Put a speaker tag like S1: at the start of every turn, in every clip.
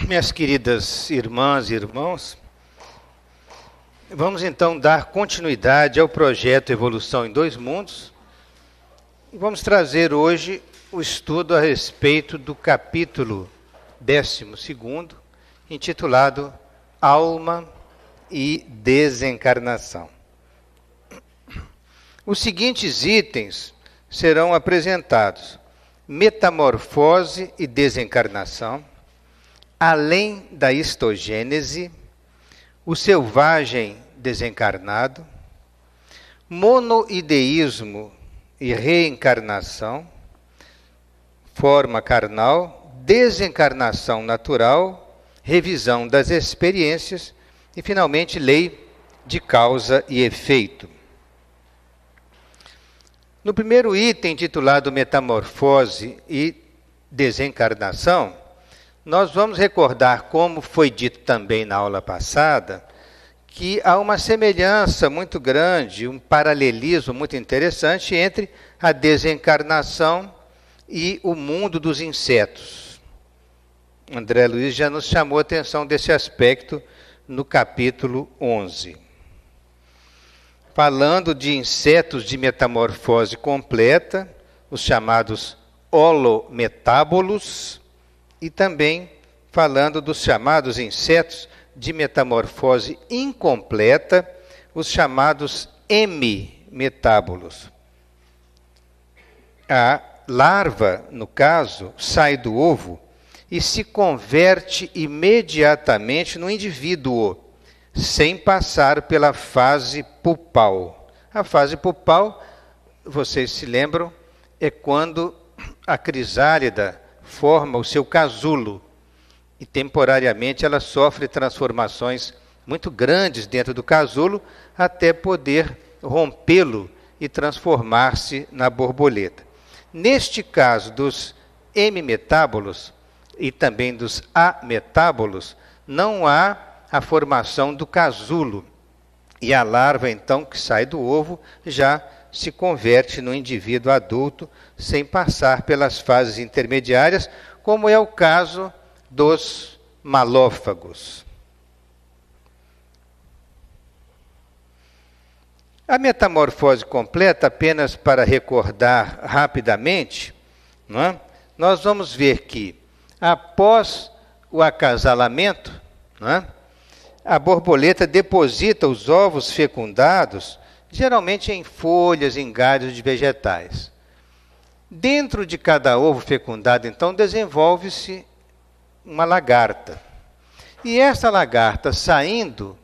S1: Minhas queridas irmãs e irmãos, vamos então dar continuidade ao projeto Evolução em Dois Mundos e vamos trazer hoje o estudo a respeito do capítulo 12º, intitulado Alma e Desencarnação. Os seguintes itens serão apresentados: metamorfose e desencarnação, além da histogênese, o selvagem desencarnado, monoideísmo e reencarnação, forma carnal, desencarnação natural, revisão das experiências e, finalmente, lei de causa e efeito. No primeiro item, intitulado Metamorfose e Desencarnação, nós vamos recordar, como foi dito também na aula passada, que há uma semelhança muito grande, um paralelismo muito interessante entre a desencarnação e o mundo dos insetos. André Luiz já nos chamou a atenção desse aspecto no capítulo 11. Falando de insetos de metamorfose completa, os chamados holometábolos, e também falando dos chamados insetos de metamorfose incompleta, os chamados hemimetábolos. A larva, no caso, sai do ovo e se converte imediatamente no indivíduo, sem passar pela fase pupal. A fase pupal, vocês se lembram, é quando a crisálida forma o seu casulo e temporariamente ela sofre transformações muito grandes dentro do casulo até poder rompê-lo e transformar-se na borboleta. Neste caso dos hemimetábolos e também dos ametábolos, não há a formação do casulo e a larva então que sai do ovo já se converte no indivíduo adulto sem passar pelas fases intermediárias, como é o caso dos malófagos. A metamorfose completa, apenas para recordar rapidamente, não é? Nós vamos ver que, após o acasalamento, não é? A borboleta deposita os ovos fecundados geralmente em folhas, em galhos de vegetais. Dentro de cada ovo fecundado, então, desenvolve-se uma lagarta. E essa lagarta, saindo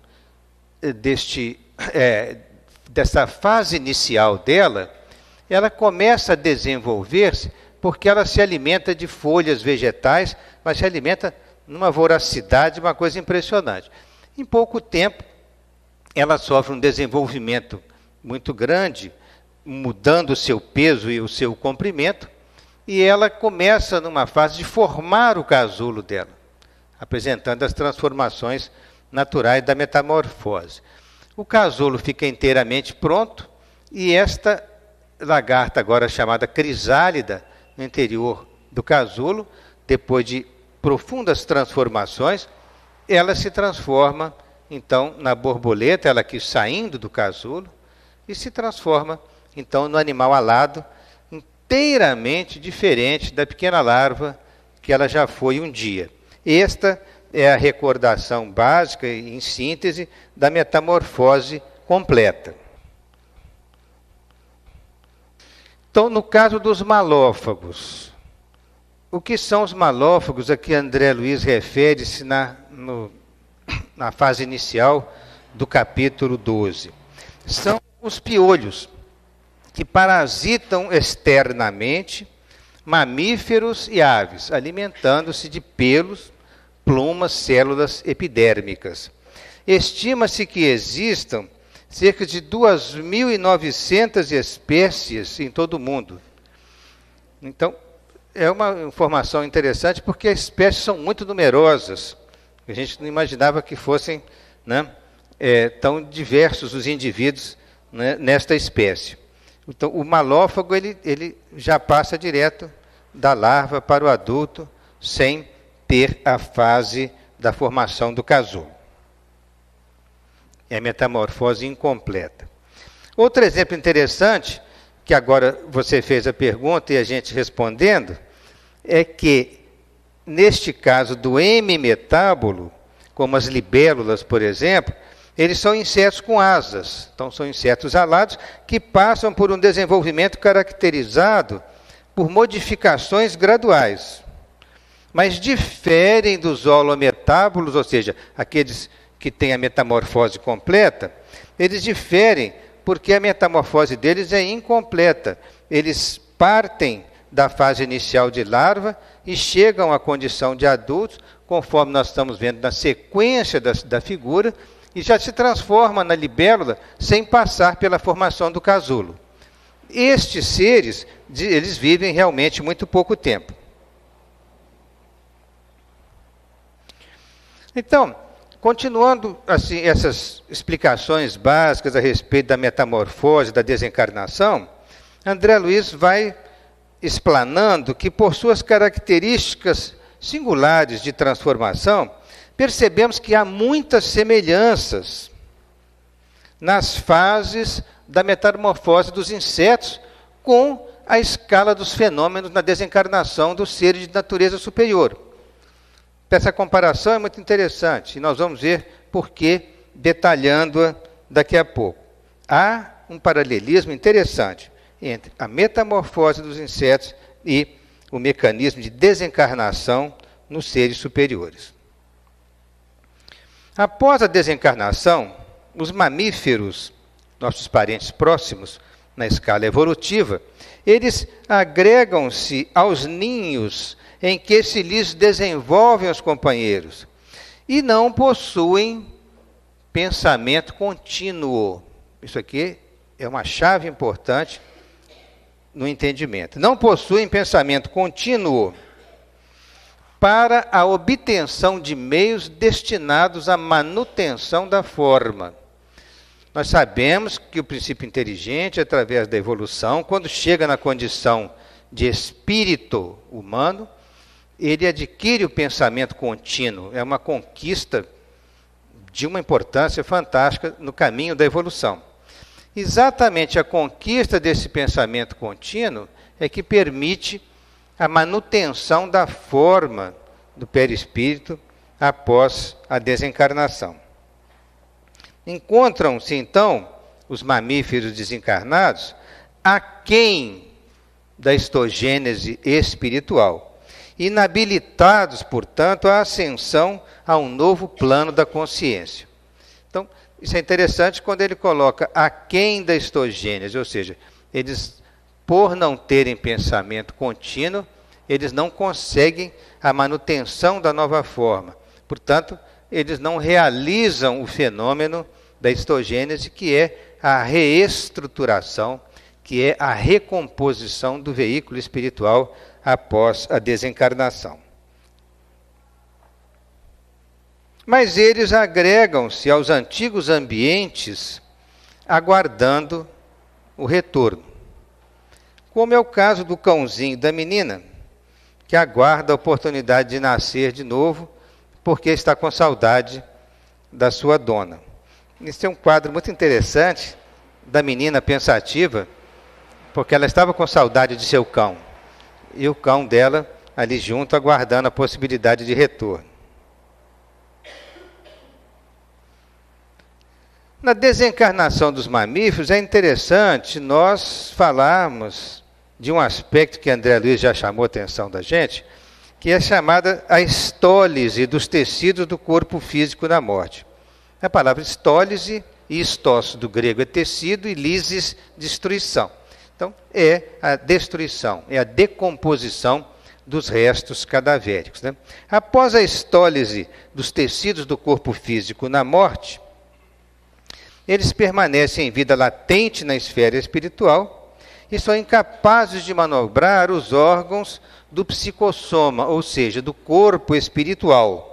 S1: dessa fase inicial dela, ela começa a desenvolver-se porque ela se alimenta de folhas vegetais, mas se alimenta numa voracidade, uma coisa impressionante. Em pouco tempo, ela sofre um desenvolvimento muito grande, mudando o seu peso e o seu comprimento, e ela começa numa fase de formar o casulo dela, apresentando as transformações naturais da metamorfose. O casulo fica inteiramente pronto, e esta lagarta, agora chamada crisálida, no interior do casulo, depois de profundas transformações, ela se transforma, então, na borboleta, ela aqui saindo do casulo, e se transforma, então, no animal alado, inteiramente diferente da pequena larva que ela já foi um dia. Esta é a recordação básica, em síntese, da metamorfose completa. Então, no caso dos malófagos, o que são os malófagos? Aqui André Luiz refere-se na fase inicial do capítulo 12. São os piolhos, que parasitam externamente mamíferos e aves, alimentando-se de pelos, plumas, células epidérmicas. Estima-se que existam cerca de 2.900 espécies em todo o mundo. Então, é uma informação interessante porque as espécies são muito numerosas. A gente não imaginava que fossem, né, tão diversos os indivíduos, né, nesta espécie. Então, o malófago ele já passa direto da larva para o adulto, sem ter a fase da formação do casulo. É a metamorfose incompleta. Outro exemplo interessante, que agora você fez a pergunta e a gente respondendo, é que, neste caso do hemimetábulo, como as libélulas, por exemplo, eles são insetos com asas. Então, são insetos alados que passam por um desenvolvimento caracterizado por modificações graduais, mas diferem dos holometábulos, ou seja, aqueles que têm a metamorfose completa, eles diferem porque a metamorfose deles é incompleta. Eles partem da fase inicial de larva e chegam à condição de adultos, conforme nós estamos vendo na sequência da figura, e já se transforma na libélula sem passar pela formação do casulo. Estes seres, eles vivem realmente muito pouco tempo. Então, continuando assim, essas explicações básicas a respeito da metamorfose, da desencarnação, André Luiz vai explanando que, por suas características singulares de transformação, percebemos que há muitas semelhanças nas fases da metamorfose dos insetos com a escala dos fenômenos na desencarnação dos seres de natureza superior. Essa comparação é muito interessante e nós vamos ver por que, detalhando-a daqui a pouco. Há um paralelismo interessante entre a metamorfose dos insetos e o mecanismo de desencarnação nos seres superiores. Após a desencarnação, os mamíferos, nossos parentes próximos na escala evolutiva, eles agregam-se aos ninhos em que se lhes desenvolvem os companheiros e não possuem pensamento contínuo. Isso aqui é uma chave importante no entendimento. Não possuem pensamento contínuo para a obtenção de meios destinados à manutenção da forma. Nós sabemos que o princípio inteligente, através da evolução, quando chega na condição de espírito humano, ele adquire o pensamento contínuo. É uma conquista de uma importância fantástica no caminho da evolução. Exatamente a conquista desse pensamento contínuo é que permite a manutenção da forma do perispírito após a desencarnação. Encontram-se, então, os mamíferos desencarnados aquém da histogênese espiritual, inabilitados, portanto, à ascensão a um novo plano da consciência. Então, isso é interessante quando ele coloca aquém da histogênese, ou seja, eles, por não terem pensamento contínuo, eles não conseguem a manutenção da nova forma. Portanto, eles não realizam o fenômeno da histogênese, que é a reestruturação, que é a recomposição do veículo espiritual após a desencarnação. Mas eles agregam-se aos antigos ambientes, aguardando o retorno. Como é o caso do cãozinho da menina, que aguarda a oportunidade de nascer de novo, porque está com saudade da sua dona. Esse é um quadro muito interessante da menina pensativa, porque ela estava com saudade de seu cão, e o cão dela ali junto, aguardando a possibilidade de retorno. Na desencarnação dos mamíferos, é interessante nós falarmos de um aspecto que André Luiz já chamou a atenção da gente, que é chamada a estólise dos tecidos do corpo físico na morte. A palavra estólise, istos do grego é tecido e lisis, destruição. Então, é a destruição, é a decomposição dos restos cadavéricos, né? Após a estólise dos tecidos do corpo físico na morte, eles permanecem em vida latente na esfera espiritual e são incapazes de manobrar os órgãos do psicossoma, ou seja, do corpo espiritual.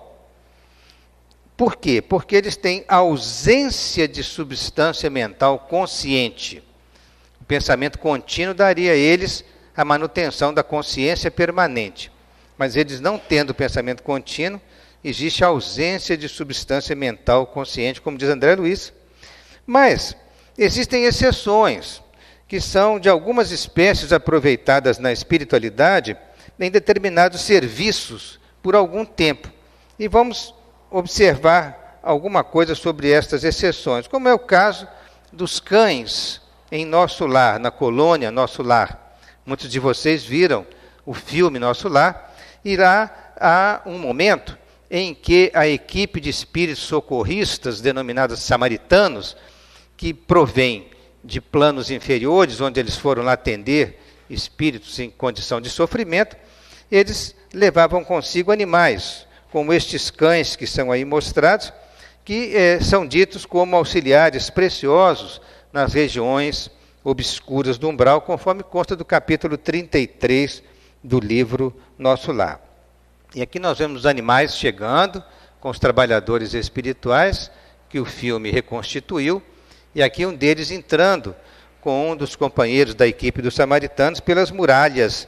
S1: Por quê? Porque eles têm ausência de substância mental consciente. O pensamento contínuo daria a eles a manutenção da consciência permanente. mas eles não tendo pensamento contínuo, existe a ausência de substância mental consciente, como diz André Luiz. Mas existem exceções, que são de algumas espécies aproveitadas na espiritualidade em determinados serviços por algum tempo. E vamos observar alguma coisa sobre estas exceções, como é o caso dos cães em Nosso Lar, na colônia Nosso Lar. Muitos de vocês viram o filme Nosso Lar, e lá há um momento em que a equipe de espíritos socorristas, denominados samaritanos, que provém de planos inferiores, onde eles foram lá atender espíritos em condição de sofrimento, eles levavam consigo animais, como estes cães que são aí mostrados, que são ditos como auxiliares preciosos nas regiões obscuras do umbral, conforme consta do capítulo 33 do livro Nosso Lar. E aqui nós vemos os animais chegando com os trabalhadores espirituais que o filme reconstituiu, e aqui um deles entrando com um dos companheiros da equipe dos samaritanos pelas muralhas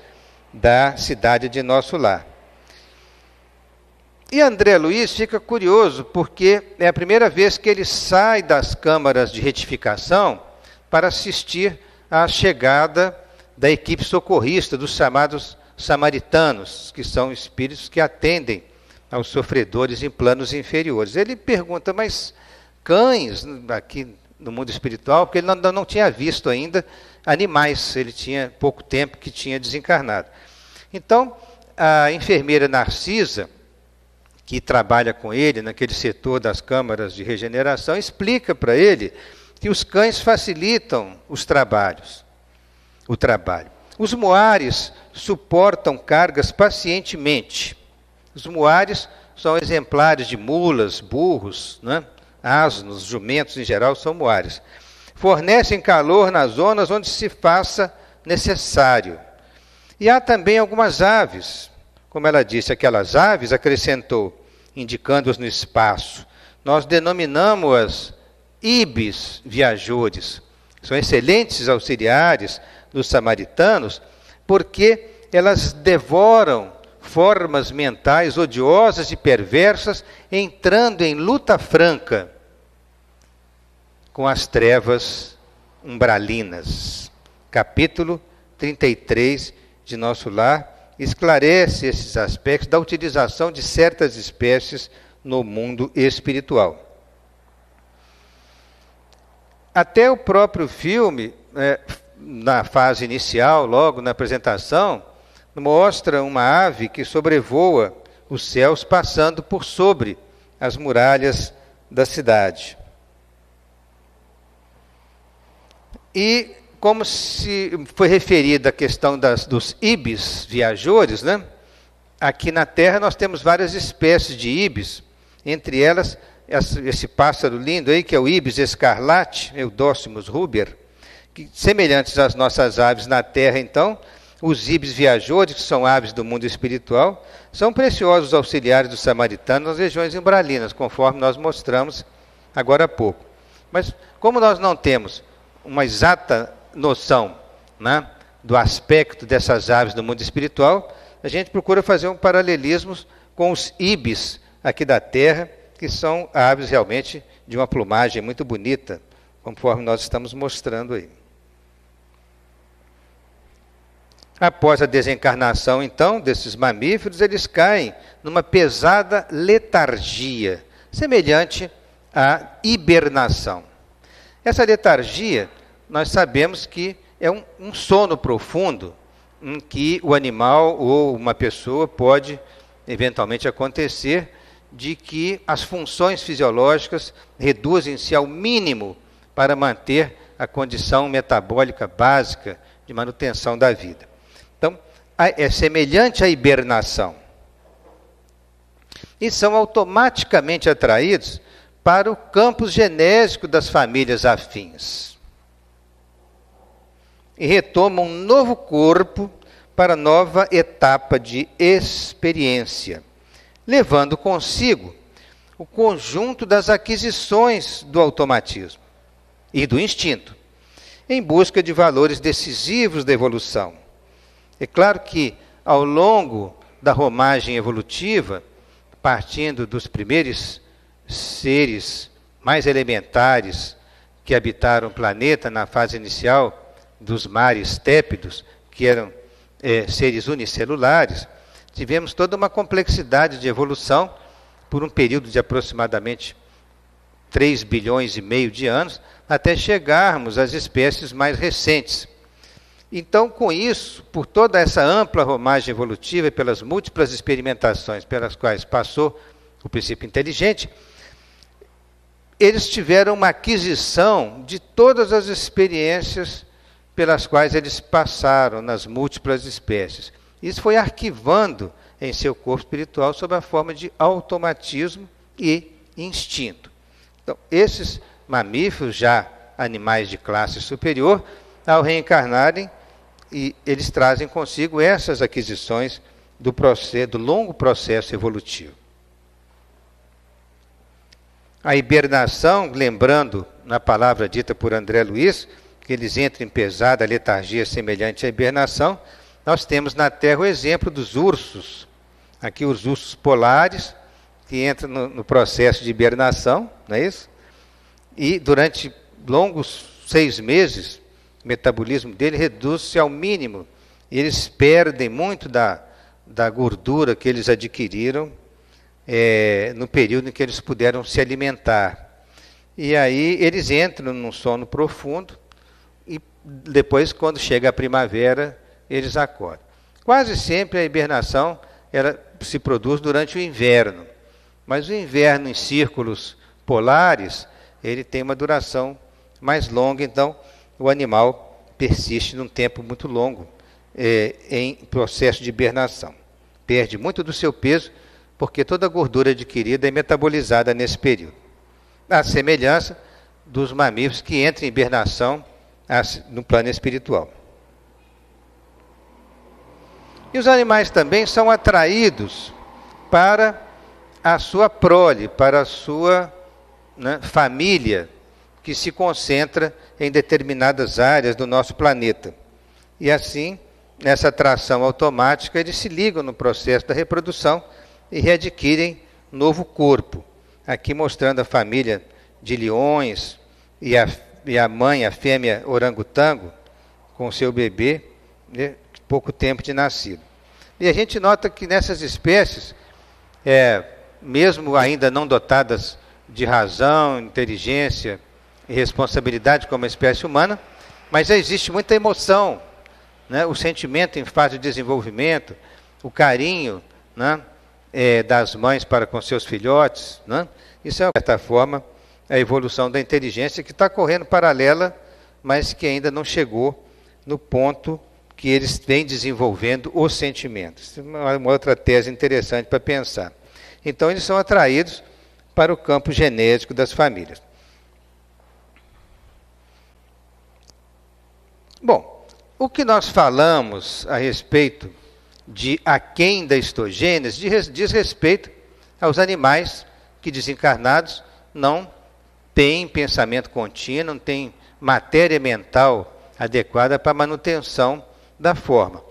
S1: da cidade de Nosso Lar. E André Luiz fica curioso, porque é a primeira vez que ele sai das câmaras de retificação para assistir à chegada da equipe socorrista, dos chamados samaritanos, que são espíritos que atendem aos sofredores em planos inferiores. Ele pergunta, mas cães aqui no mundo espiritual? Porque ele não tinha visto ainda animais, ele tinha pouco tempo que tinha desencarnado. Então, a enfermeira Narcisa, que trabalha com ele naquele setor das câmaras de regeneração, explica para ele que os cães facilitam o trabalho. Os muares suportam cargas pacientemente. Os muares são exemplares de mulas, burros, né? Asnos, jumentos em geral são muares. Fornecem calor nas zonas onde se faça necessário. E há também algumas aves, como ela disse, aquelas aves, acrescentou, indicando-as no espaço. Nós denominamos-as ibis viajores. São excelentes auxiliares dos samaritanos, porque elas devoram formas mentais odiosas e perversas, entrando em luta franca com as trevas umbralinas. Capítulo 33 de Nosso Lar esclarece esses aspectos da utilização de certas espécies no mundo espiritual. Até o próprio filme, na fase inicial, logo na apresentação, mostra uma ave que sobrevoa os céus, passando por sobre as muralhas da cidade. E, como se foi referida a questão dos ibis viajores, né? Aqui na Terra nós temos várias espécies de ibis, entre elas esse pássaro lindo aí, que é o ibis escarlate, Eudócimos ruber, que, semelhantes às nossas aves na Terra, então, os ibis viajores, que são aves do mundo espiritual, são preciosos auxiliares dos samaritanos nas regiões umbralinas, conforme nós mostramos agora há pouco. Mas, como nós não temos uma exata noção, né, do aspecto dessas aves do mundo espiritual, a gente procura fazer um paralelismo com os ibis aqui da Terra, que são aves realmente de uma plumagem muito bonita, conforme nós estamos mostrando aí. Após a desencarnação, então, desses mamíferos, eles caem numa pesada letargia, semelhante à hibernação. Essa letargia, nós sabemos que é um sono profundo, em que o animal ou uma pessoa pode, eventualmente, acontecer de que as funções fisiológicas reduzem-se ao mínimo para manter a condição metabólica básica de manutenção da vida. Então, é semelhante à hibernação. E são automaticamente atraídos para o campo genésico das famílias afins. E retomam um novo corpo para nova etapa de experiência, levando consigo o conjunto das aquisições do automatismo e do instinto, em busca de valores decisivos da evolução. É claro que, ao longo da romagem evolutiva, partindo dos primeiros seres mais elementares que habitaram o planeta na fase inicial dos mares tépidos, que eram seres unicelulares, tivemos toda uma complexidade de evolução por um período de aproximadamente 3 bilhões e meio de anos, até chegarmos às espécies mais recentes. Então, com isso, por toda essa ampla romagem evolutiva e pelas múltiplas experimentações pelas quais passou o princípio inteligente, eles tiveram uma aquisição de todas as experiências pelas quais eles passaram nas múltiplas espécies. Isso foi arquivando em seu corpo espiritual sob a forma de automatismo e instinto. Então, esses mamíferos, já animais de classe superior, ao reencarnarem, e eles trazem consigo essas aquisições do longo processo evolutivo. A hibernação, lembrando na palavra dita por André Luiz, que eles entram em pesada letargia semelhante à hibernação, nós temos na Terra o exemplo dos ursos. Aqui os ursos polares, que entram no processo de hibernação, não é isso? E durante longos 6 meses, o metabolismo dele reduz-se ao mínimo. E eles perdem muito da gordura que eles adquiriram no período em que eles puderam se alimentar. E aí eles entram num sono profundo e depois, quando chega a primavera, eles acordam. Quase sempre a hibernação ela se produz durante o inverno, mas o inverno em círculos polares ele tem uma duração mais longa, então o animal persiste num tempo muito longo em processo de hibernação. Perde muito do seu peso, porque toda a gordura adquirida é metabolizada nesse período. A semelhança dos mamíferos que entram em hibernação no plano espiritual. E os animais também são atraídos para a sua prole, para a sua família, que se concentra em determinadas áreas do nosso planeta. E assim, nessa atração automática, eles se ligam no processo da reprodução e readquirem novo corpo. Aqui mostrando a família de leões e a mãe, a fêmea orangotango, com seu bebê, pouco tempo de nascido. E a gente nota que nessas espécies, mesmo ainda não dotadas de razão, inteligência e responsabilidade como a espécie humana, mas já existe muita emoção, o sentimento em fase de desenvolvimento, o carinho das mães para com seus filhotes. Isso é, de certa forma, a evolução da inteligência que está correndo paralela, mas que ainda não chegou no ponto que eles vêm desenvolvendo os sentimentos. Uma outra tese interessante para pensar. Então, eles são atraídos para o campo genético das famílias. Bom, o que nós falamos a respeito de aquém da histogênese diz respeito aos animais que, desencarnados, não têm pensamento contínuo, não têm matéria mental adequada para a manutenção da forma.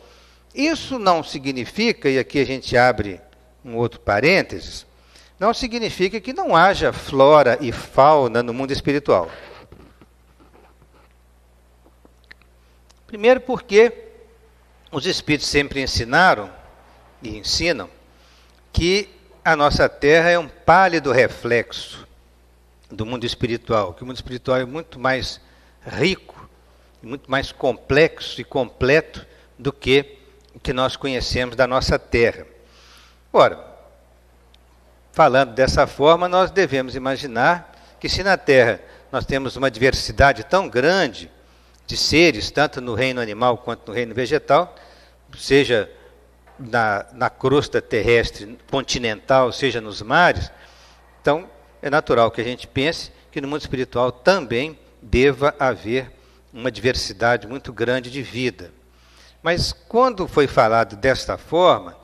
S1: Isso não significa, e aqui a gente abre um outro parênteses, não significa que não haja flora e fauna no mundo espiritual. Primeiro porque os espíritos sempre ensinaram e ensinam que a nossa Terra é um pálido reflexo do mundo espiritual, que o mundo espiritual é muito mais rico, muito mais complexo e completo do que o que nós conhecemos da nossa Terra. Ora, falando dessa forma, nós devemos imaginar que se na Terra nós temos uma diversidade tão grande de seres, tanto no reino animal quanto no reino vegetal, seja na crosta terrestre continental, seja nos mares, então é natural que a gente pense que no mundo espiritual também deva haver uma diversidade muito grande de vida. Mas quando foi falado desta forma,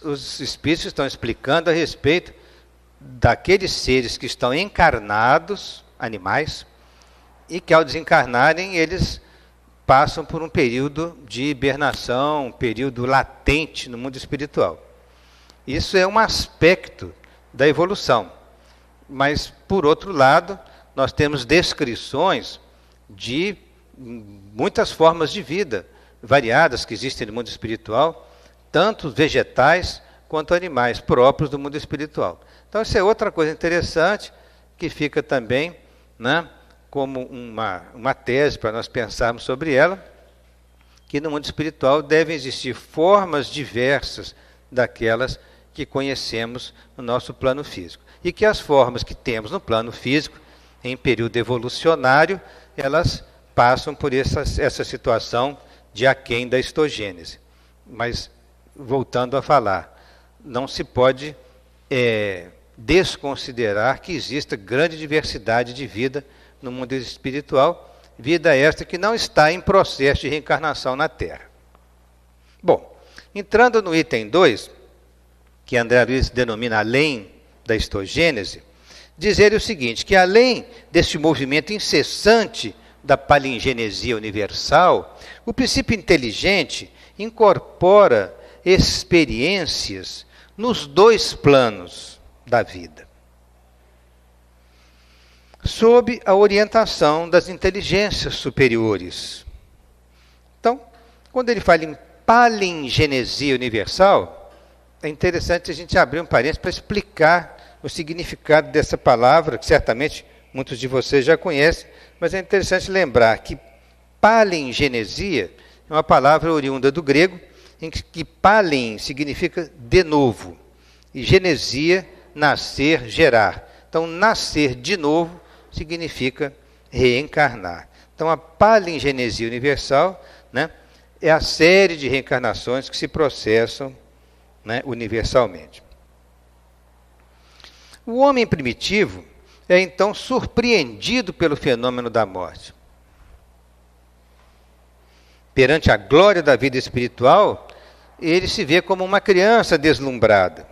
S1: os espíritos estão explicando a respeito daqueles seres que estão encarnados, animais, e que ao desencarnarem eles passam por um período de hibernação, um período latente no mundo espiritual. Isso é um aspecto da evolução. Mas, por outro lado, nós temos descrições de muitas formas de vida variadas que existem no mundo espiritual, tanto vegetais quanto animais próprios do mundo espiritual. Então, isso é outra coisa interessante que fica também, né, como uma tese para nós pensarmos sobre ela, que no mundo espiritual devem existir formas diversas daquelas que conhecemos no nosso plano físico. E que as formas que temos no plano físico, em período evolucionário, elas passam por essa situação de aquém da histogênese. Mas, voltando a falar, não se pode desconsiderar que exista grande diversidade de vida no mundo espiritual, vida esta que não está em processo de reencarnação na Terra. Bom, entrando no item 2, que André Luiz denomina além da histogênese, dizer o seguinte, que além desse movimento incessante da palingenesia universal, o princípio inteligente incorpora experiências nos dois planos da vida, sob a orientação das inteligências superiores. Então, quando ele fala em palingenesia universal, é interessante a gente abrir um parênteses para explicar o significado dessa palavra, que certamente muitos de vocês já conhecem, mas é interessante lembrar que palingenesia é uma palavra oriunda do grego, em que palin significa de novo, e genesia, nascer, gerar. Então, nascer de novo significa reencarnar. Então, a palingenesia universal, né, é a série de reencarnações que se processam, né, universalmente. O homem primitivo é então surpreendido pelo fenômeno da morte. Perante a glória da vida espiritual, ele se vê como uma criança deslumbrada,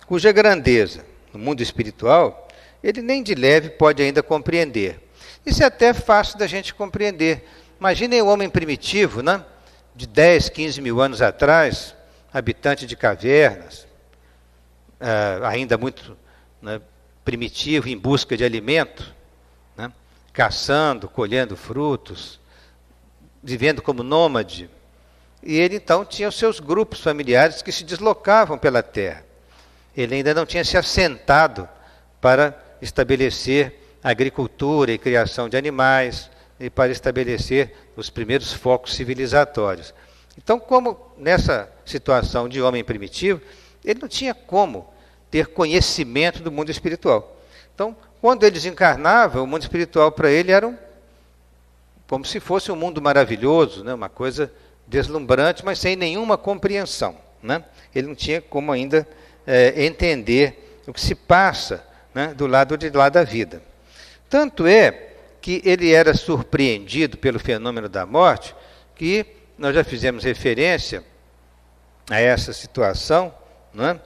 S1: cuja grandeza, no mundo espiritual, ele nem de leve pode ainda compreender. Isso é até fácil da gente compreender. Imaginem o homem primitivo, né, de 10, 15 mil anos atrás, habitante de cavernas, ainda muito, né, primitivo, em busca de alimento, né, caçando, colhendo frutos, vivendo como nômade. E ele então tinha os seus grupos familiares que se deslocavam pela terra. Ele ainda não tinha se assentado para estabelecer agricultura e criação de animais, e para estabelecer os primeiros focos civilizatórios. Então, como nessa situação de homem primitivo, ele não tinha como ter conhecimento do mundo espiritual. Então, quando ele desencarnava, o mundo espiritual para ele era como se fosse um mundo maravilhoso, né? Uma coisa deslumbrante, mas sem nenhuma compreensão, né? Ele não tinha como ainda entender o que se passa, né, do lado de lá da vida. Tanto é que ele era surpreendido pelo fenômeno da morte, que nós já fizemos referência a essa situação, né?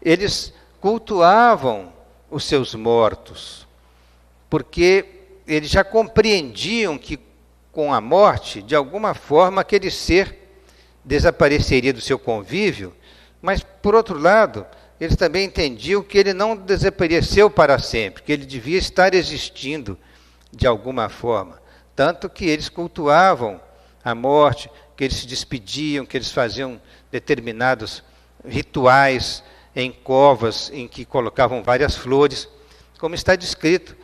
S1: Eles cultuavam os seus mortos, porque eles já compreendiam que com a morte, de alguma forma, aquele ser desapareceria do seu convívio, mas, por outro lado, eles também entendiam que ele não desapareceu para sempre, que ele devia estar existindo de alguma forma. Tanto que eles cultuavam a morte, que eles se despediam, que eles faziam determinados rituais em covas em que colocavam várias flores, como está descrito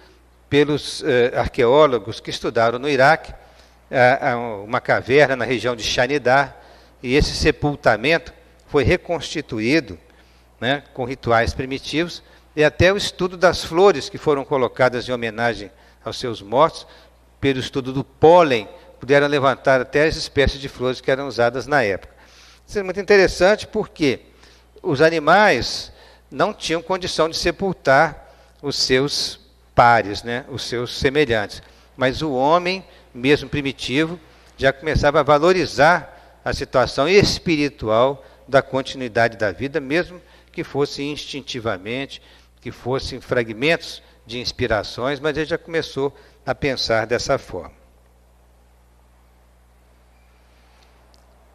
S1: pelos arqueólogos que estudaram no Iraque, uma caverna na região de Shanidar, e esse sepultamento foi reconstituído, né, com rituais primitivos, e até o estudo das flores que foram colocadas em homenagem aos seus mortos, pelo estudo do pólen, puderam levantar até as espécies de flores que eram usadas na época. Isso é muito interessante porque os animais não tinham condição de sepultar os seus pares, né, os seus semelhantes. Mas o homem, mesmo primitivo, já começava a valorizar a situação espiritual da continuidade da vida, mesmo que fosse instintivamente, que fossem fragmentos de inspirações, mas ele já começou a pensar dessa forma.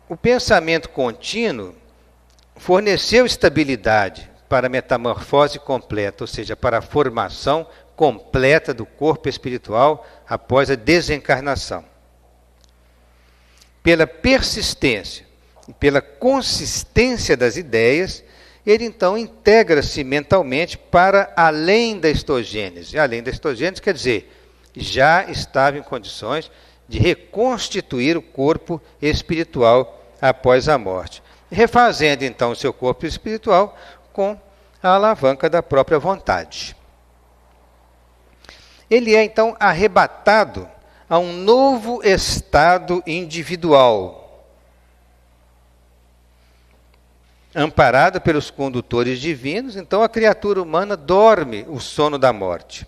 S1: O pensamento contínuo forneceu estabilidade para a metamorfose completa, ou seja, para a formação completa do corpo espiritual após a desencarnação. Pela persistência e pela consistência das ideias, ele então integra-se mentalmente para além da histogênese. Além da histogênese quer dizer, já estava em condições de reconstituir o corpo espiritual após a morte, refazendo então o seu corpo espiritual com a alavanca da própria vontade. Ele é então arrebatado a um novo estado individual, amparado pelos condutores divinos. Então a criatura humana dorme o sono da morte,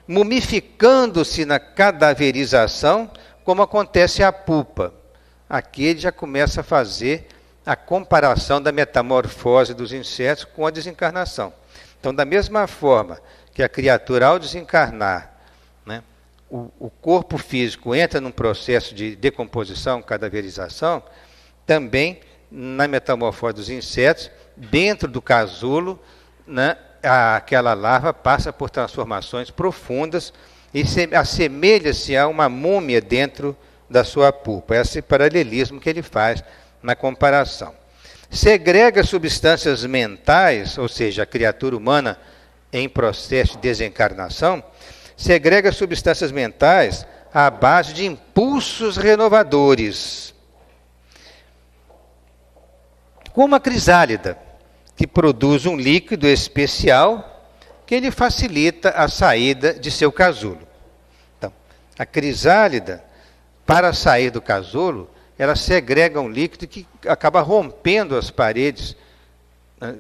S1: mumificando-se na cadaverização, como acontece à pupa. Aqui ele já começa a fazer a comparação da metamorfose dos insetos com a desencarnação. Então, da mesma forma que a criatura, ao desencarnar, né, o corpo físico entra num processo de decomposição, cadaverização, também na metamorfose dos insetos, dentro do casulo, né, aquela larva passa por transformações profundas e assemelha-se a uma múmia dentro da sua pupa. Esse paralelismo que ele faz na comparação. Segrega substâncias mentais, ou seja, a criatura humana em processo de desencarnação, segrega substâncias mentais à base de impulsos renovadores, como a crisálida, que produz um líquido especial que lhe facilita a saída de seu casulo. Então, a crisálida, para sair do casulo, ela segrega um líquido que acaba rompendo as paredes,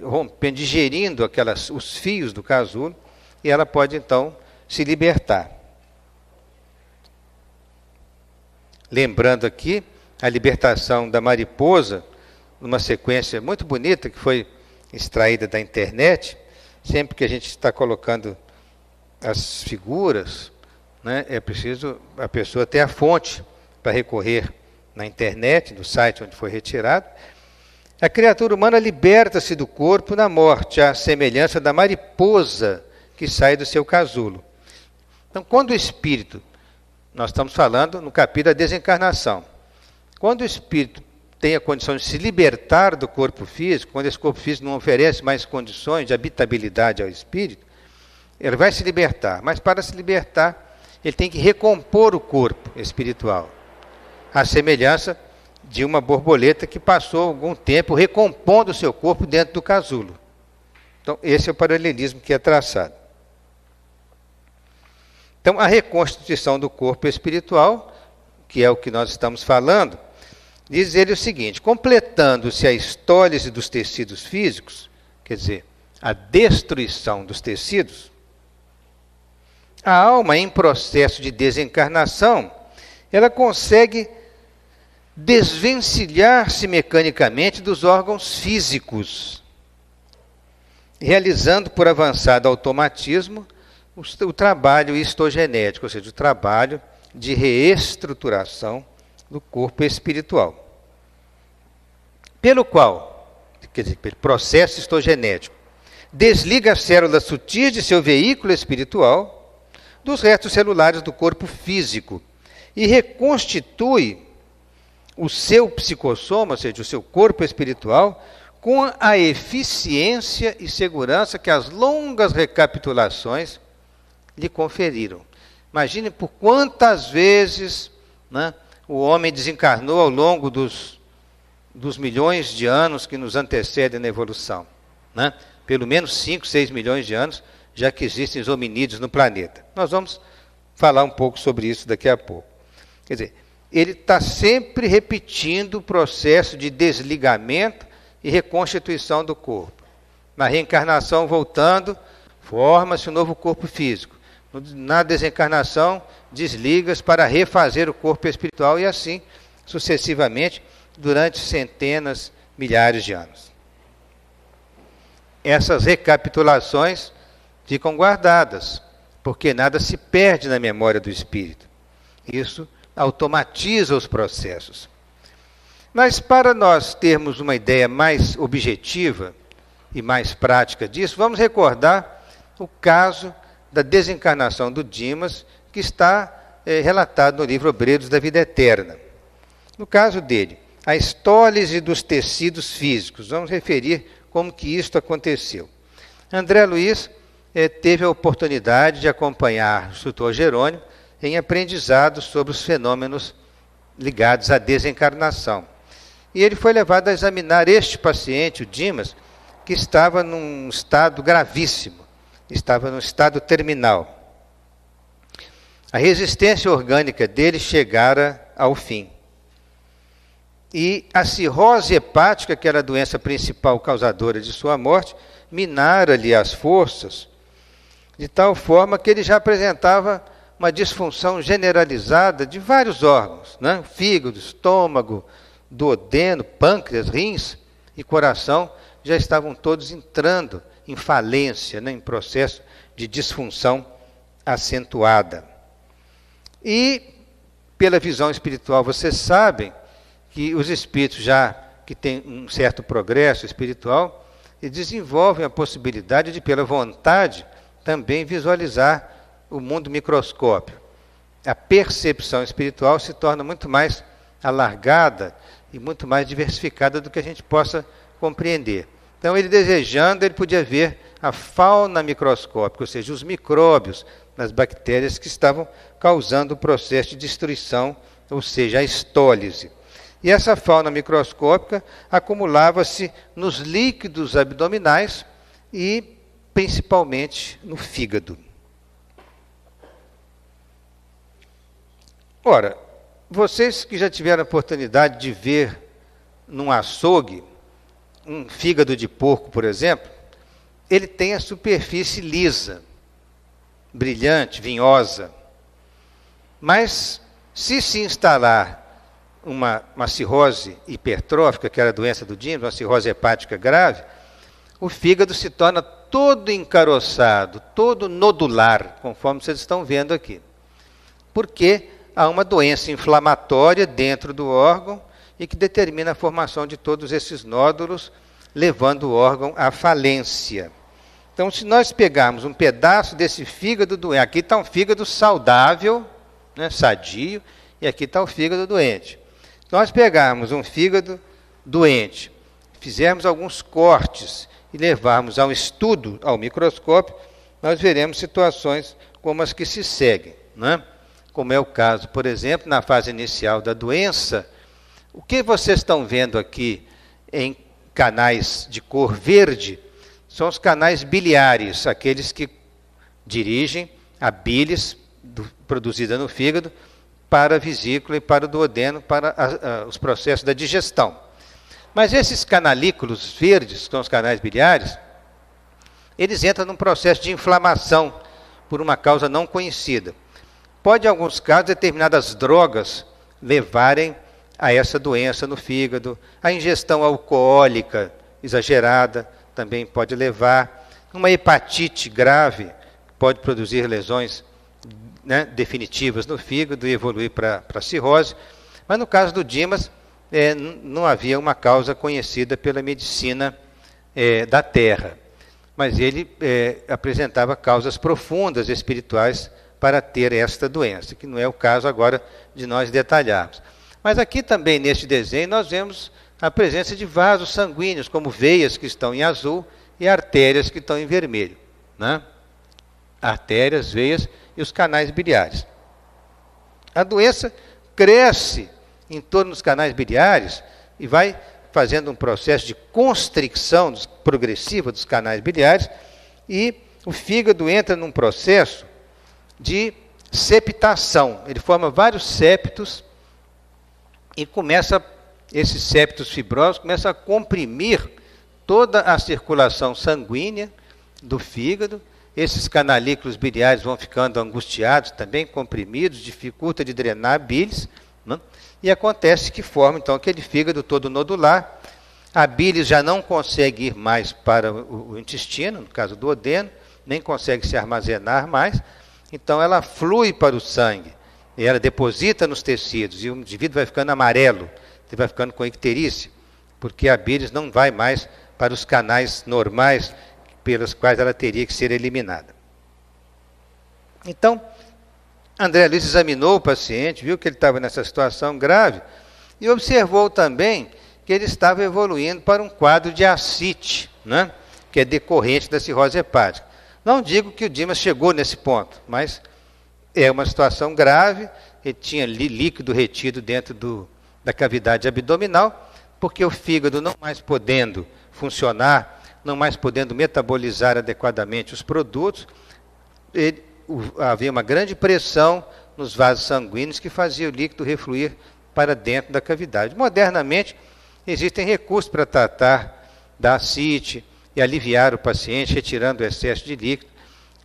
S1: rompendo, digerindo os fios do casulo, e ela pode então se libertar. Lembrando aqui a libertação da mariposa, numa sequência muito bonita que foi extraída da internet. Sempre que a gente está colocando as figuras, né, é preciso a pessoa ter a fonte para recorrer na internet, no site onde foi retirado. A criatura humana liberta-se do corpo na morte, à semelhança da mariposa que sai do seu casulo. Então, quando o espírito, nós estamos falando no capítulo da desencarnação, quando o espírito tem a condição de se libertar do corpo físico, quando esse corpo físico não oferece mais condições de habitabilidade ao espírito, ele vai se libertar, mas para se libertar, ele tem que recompor o corpo espiritual, à semelhança de uma borboleta que passou algum tempo recompondo o seu corpo dentro do casulo. Então, esse é o paralelismo que é traçado. Então, a reconstituição do corpo espiritual, que é o que nós estamos falando, diz ele o seguinte: completando-se a estólise dos tecidos físicos, quer dizer, a destruição dos tecidos, a alma em processo de desencarnação, ela consegue desvencilhar-se mecanicamente dos órgãos físicos, realizando por avançado automatismo o trabalho histogenético, ou seja, o trabalho de reestruturação do corpo espiritual, pelo qual, quer dizer, pelo processo histogenético, desliga as células sutis de seu veículo espiritual dos restos celulares do corpo físico e reconstitui o seu psicossoma, ou seja, o seu corpo espiritual, com a eficiência e segurança que as longas recapitulações lhe conferiram. Imagine por quantas vezes, né, o homem desencarnou ao longo dos milhões de anos que nos antecedem na evolução. Né? Pelo menos 5, 6 milhões de anos, já que existem os hominídeos no planeta. Nós vamos falar um pouco sobre isso daqui a pouco. Quer dizer, ele está sempre repetindo o processo de desligamento e reconstituição do corpo. Na reencarnação, voltando, forma-se um novo corpo físico. Na desencarnação, desliga-se para refazer o corpo espiritual e assim, sucessivamente, durante centenas, milhares de anos. Essas recapitulações ficam guardadas, porque nada se perde na memória do espírito. Isso automatiza os processos. Mas para nós termos uma ideia mais objetiva e mais prática disso, vamos recordar o caso da desencarnação do Dimas, que está relatado no livro Obreiros da Vida Eterna. No caso dele, a estólise dos tecidos físicos. Vamos referir como que isto aconteceu. André Luiz teve a oportunidade de acompanhar o instrutor Jerônimo em aprendizado sobre os fenômenos ligados à desencarnação. E ele foi levado a examinar este paciente, o Dimas, que estava num estado gravíssimo, estava num estado terminal. A resistência orgânica dele chegara ao fim. E a cirrose hepática, que era a doença principal causadora de sua morte, minara-lhe as forças, de tal forma que ele já apresentava uma disfunção generalizada de vários órgãos, né? Fígado, estômago, duodeno, pâncreas, rins e coração já estavam todos entrando em falência, né? Em processo de disfunção acentuada. E, pela visão espiritual, vocês sabem que os espíritos, já que têm um certo progresso espiritual, e desenvolvem a possibilidade de, pela vontade, também visualizar o mundo microscópio. A percepção espiritual se torna muito mais alargada e muito mais diversificada do que a gente possa compreender. Então, ele desejando, ele podia ver a fauna microscópica, ou seja, os micróbios nas bactérias que estavam causando o processo de destruição, ou seja, a estólise. E essa fauna microscópica acumulava-se nos líquidos abdominais e principalmente no fígado. Ora, vocês que já tiveram a oportunidade de ver num açougue um fígado de porco, por exemplo, ele tem a superfície lisa, brilhante, vinhosa. Mas se instalar uma cirrose hipertrófica, que era a doença do Dimas, uma cirrose hepática grave, o fígado se torna todo encaroçado, todo nodular, conforme vocês estão vendo aqui. Porque há uma doença inflamatória dentro do órgão e que determina a formação de todos esses nódulos, levando o órgão à falência. Então, se nós pegarmos um pedaço desse fígado doente, aqui está um fígado saudável, né, sadio, e aqui está o fígado doente. Se nós pegarmos um fígado doente, fizermos alguns cortes e levarmos ao estudo, ao microscópio, nós veremos situações como as que se seguem, né? Como é o caso, por exemplo, na fase inicial da doença. O que vocês estão vendo aqui em canais de cor verde são os canais biliares, aqueles que dirigem a bilis produzida no fígado para a vesícula e para o duodeno, para os processos da digestão. Mas esses canalículos verdes, que são os canais biliares, eles entram num processo de inflamação por uma causa não conhecida. Pode, em alguns casos, determinadas drogas levarem a essa doença no fígado. A ingestão alcoólica exagerada também pode levar. Uma hepatite grave pode produzir lesões, né, definitivas no fígado e evoluir para a cirrose. Mas no caso do Dimas, não havia uma causa conhecida pela medicina da Terra. Mas ele apresentava causas profundas espirituais para ter esta doença, que não é o caso agora de nós detalharmos. Mas aqui também, neste desenho, nós vemos a presença de vasos sanguíneos, como veias que estão em azul e artérias que estão em vermelho, né? Artérias, veias e os canais biliares. A doença cresce em torno dos canais biliares e vai fazendo um processo de constricção progressiva dos canais biliares, e o fígado entra num processo de septação. Ele forma vários septos e esses septos fibrosos começam a comprimir toda a circulação sanguínea do fígado. Esses canalículos biliares vão ficando angustiados também, comprimidos, dificulta de drenar a bilis, né? E acontece que forma então aquele fígado todo nodular. A bilis já não consegue ir mais para o intestino, no caso do duodeno, nem consegue se armazenar mais, então ela flui para o sangue. e ela deposita nos tecidos, e o indivíduo vai ficando amarelo, ele vai ficando com icterícia, porque a bilis não vai mais para os canais normais pelos quais ela teria que ser eliminada. Então, André Luiz examinou o paciente, viu que ele estava nessa situação grave e observou também que ele estava evoluindo para um quadro de ascite, né, que é decorrente da cirrose hepática. Não digo que o Dimas chegou nesse ponto, mas é uma situação grave. Ele tinha líquido retido dentro da cavidade abdominal, porque o fígado não mais podendo funcionar, não mais podendo metabolizar adequadamente os produtos, havia uma grande pressão nos vasos sanguíneos que fazia o líquido refluir para dentro da cavidade. Modernamente, existem recursos para tratar da ascite e aliviar o paciente, retirando o excesso de líquido,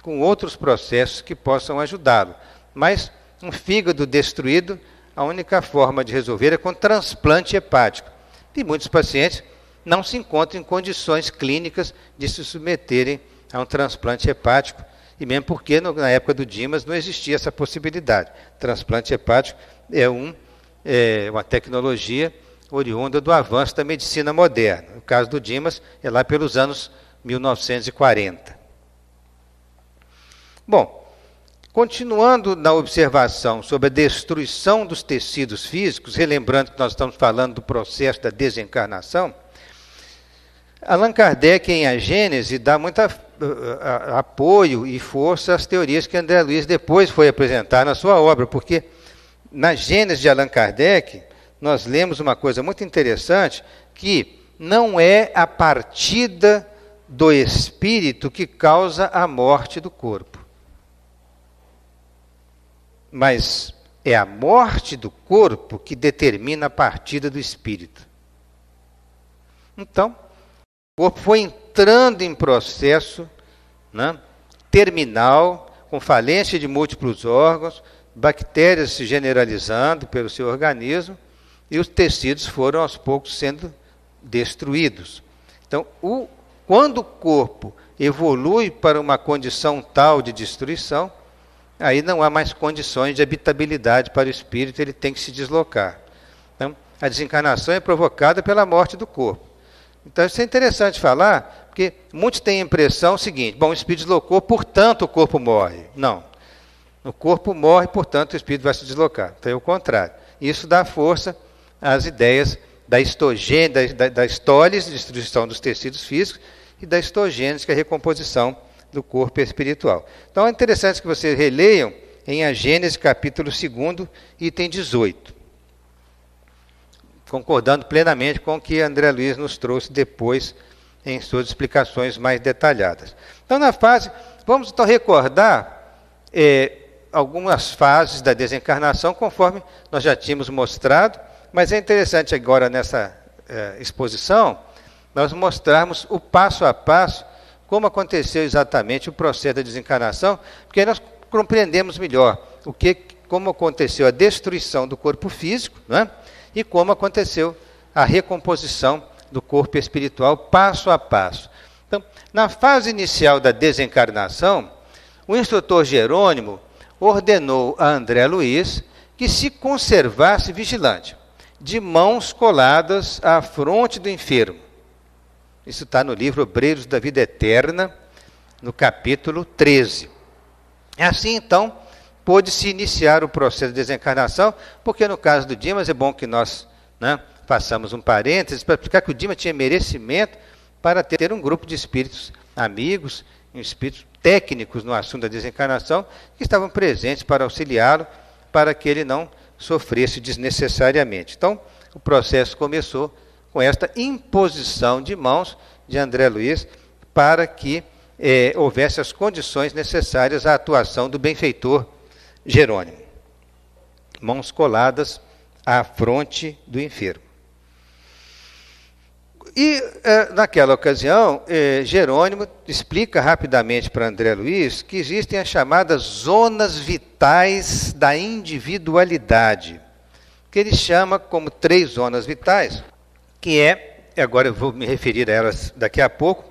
S1: com outros processos que possam ajudá-lo. Mas um fígado destruído, a única forma de resolver é com transplante hepático. E muitos pacientes não se encontram em condições clínicas de se submeterem a um transplante hepático, e mesmo porque na época do Dimas não existia essa possibilidade. Transplante hepático é uma tecnologia oriunda do avanço da medicina moderna. No caso do Dimas, é lá pelos anos 1940. Bom, continuando na observação sobre a destruição dos tecidos físicos, relembrando que nós estamos falando do processo da desencarnação, Allan Kardec, em A Gênese, dá muito apoio e força às teorias que André Luiz depois foi apresentar na sua obra, porque na Gênese de Allan Kardec, nós lemos uma coisa muito interessante, que não é a partida do espírito que causa a morte do corpo, mas é a morte do corpo que determina a partida do espírito. Então, o corpo foi entrando em processo, né, terminal, com falência de múltiplos órgãos, bactérias se generalizando pelo seu organismo, e os tecidos foram aos poucos sendo destruídos. Então, quando o corpo evolui para uma condição tal de destruição, aí não há mais condições de habitabilidade para o espírito, ele tem que se deslocar. Então, a desencarnação é provocada pela morte do corpo. Então, isso é interessante falar, porque muitos têm a impressão seguinte: bom, o espírito deslocou, portanto o corpo morre. Não. O corpo morre, portanto o espírito vai se deslocar. Então é o contrário. Isso dá força às ideias da estólise, destruição dos tecidos físicos, e da histogênese, que é a recomposição do corpo espiritual. Então é interessante que vocês releiam em A Gênese, capítulo 2, item 18. Concordando plenamente com o que André Luiz nos trouxe depois em suas explicações mais detalhadas. Então, na fase, vamos então recordar algumas fases da desencarnação, conforme nós já tínhamos mostrado, mas é interessante agora nessa exposição, nós mostrarmos o passo a passo, como aconteceu exatamente o processo da desencarnação, porque aí nós compreendemos melhor como aconteceu a destruição do corpo físico, né? E como aconteceu a recomposição do corpo espiritual passo a passo. Então, na fase inicial da desencarnação, o instrutor Jerônimo ordenou a André Luiz que se conservasse vigilante, de mãos coladas à fronte do enfermo. Isso está no livro Obreiros da Vida Eterna, no capítulo 13. Assim, então, pôde-se iniciar o processo de desencarnação, porque no caso do Dimas, é bom que nós façamos um parênteses para explicar que o Dimas tinha merecimento para ter um grupo de espíritos amigos, espíritos técnicos no assunto da desencarnação, que estavam presentes para auxiliá-lo, para que ele não sofresse desnecessariamente. Então, o processo começou com esta imposição de mãos de André Luiz para que houvesse as condições necessárias à atuação do benfeitor Jerônimo. Mãos coladas à fronte do enfermo. E, naquela ocasião, Jerônimo explica rapidamente para André Luiz que existem as chamadas zonas vitais da individualidade, que ele chama como 3 zonas vitais, que agora eu vou me referir a elas daqui a pouco,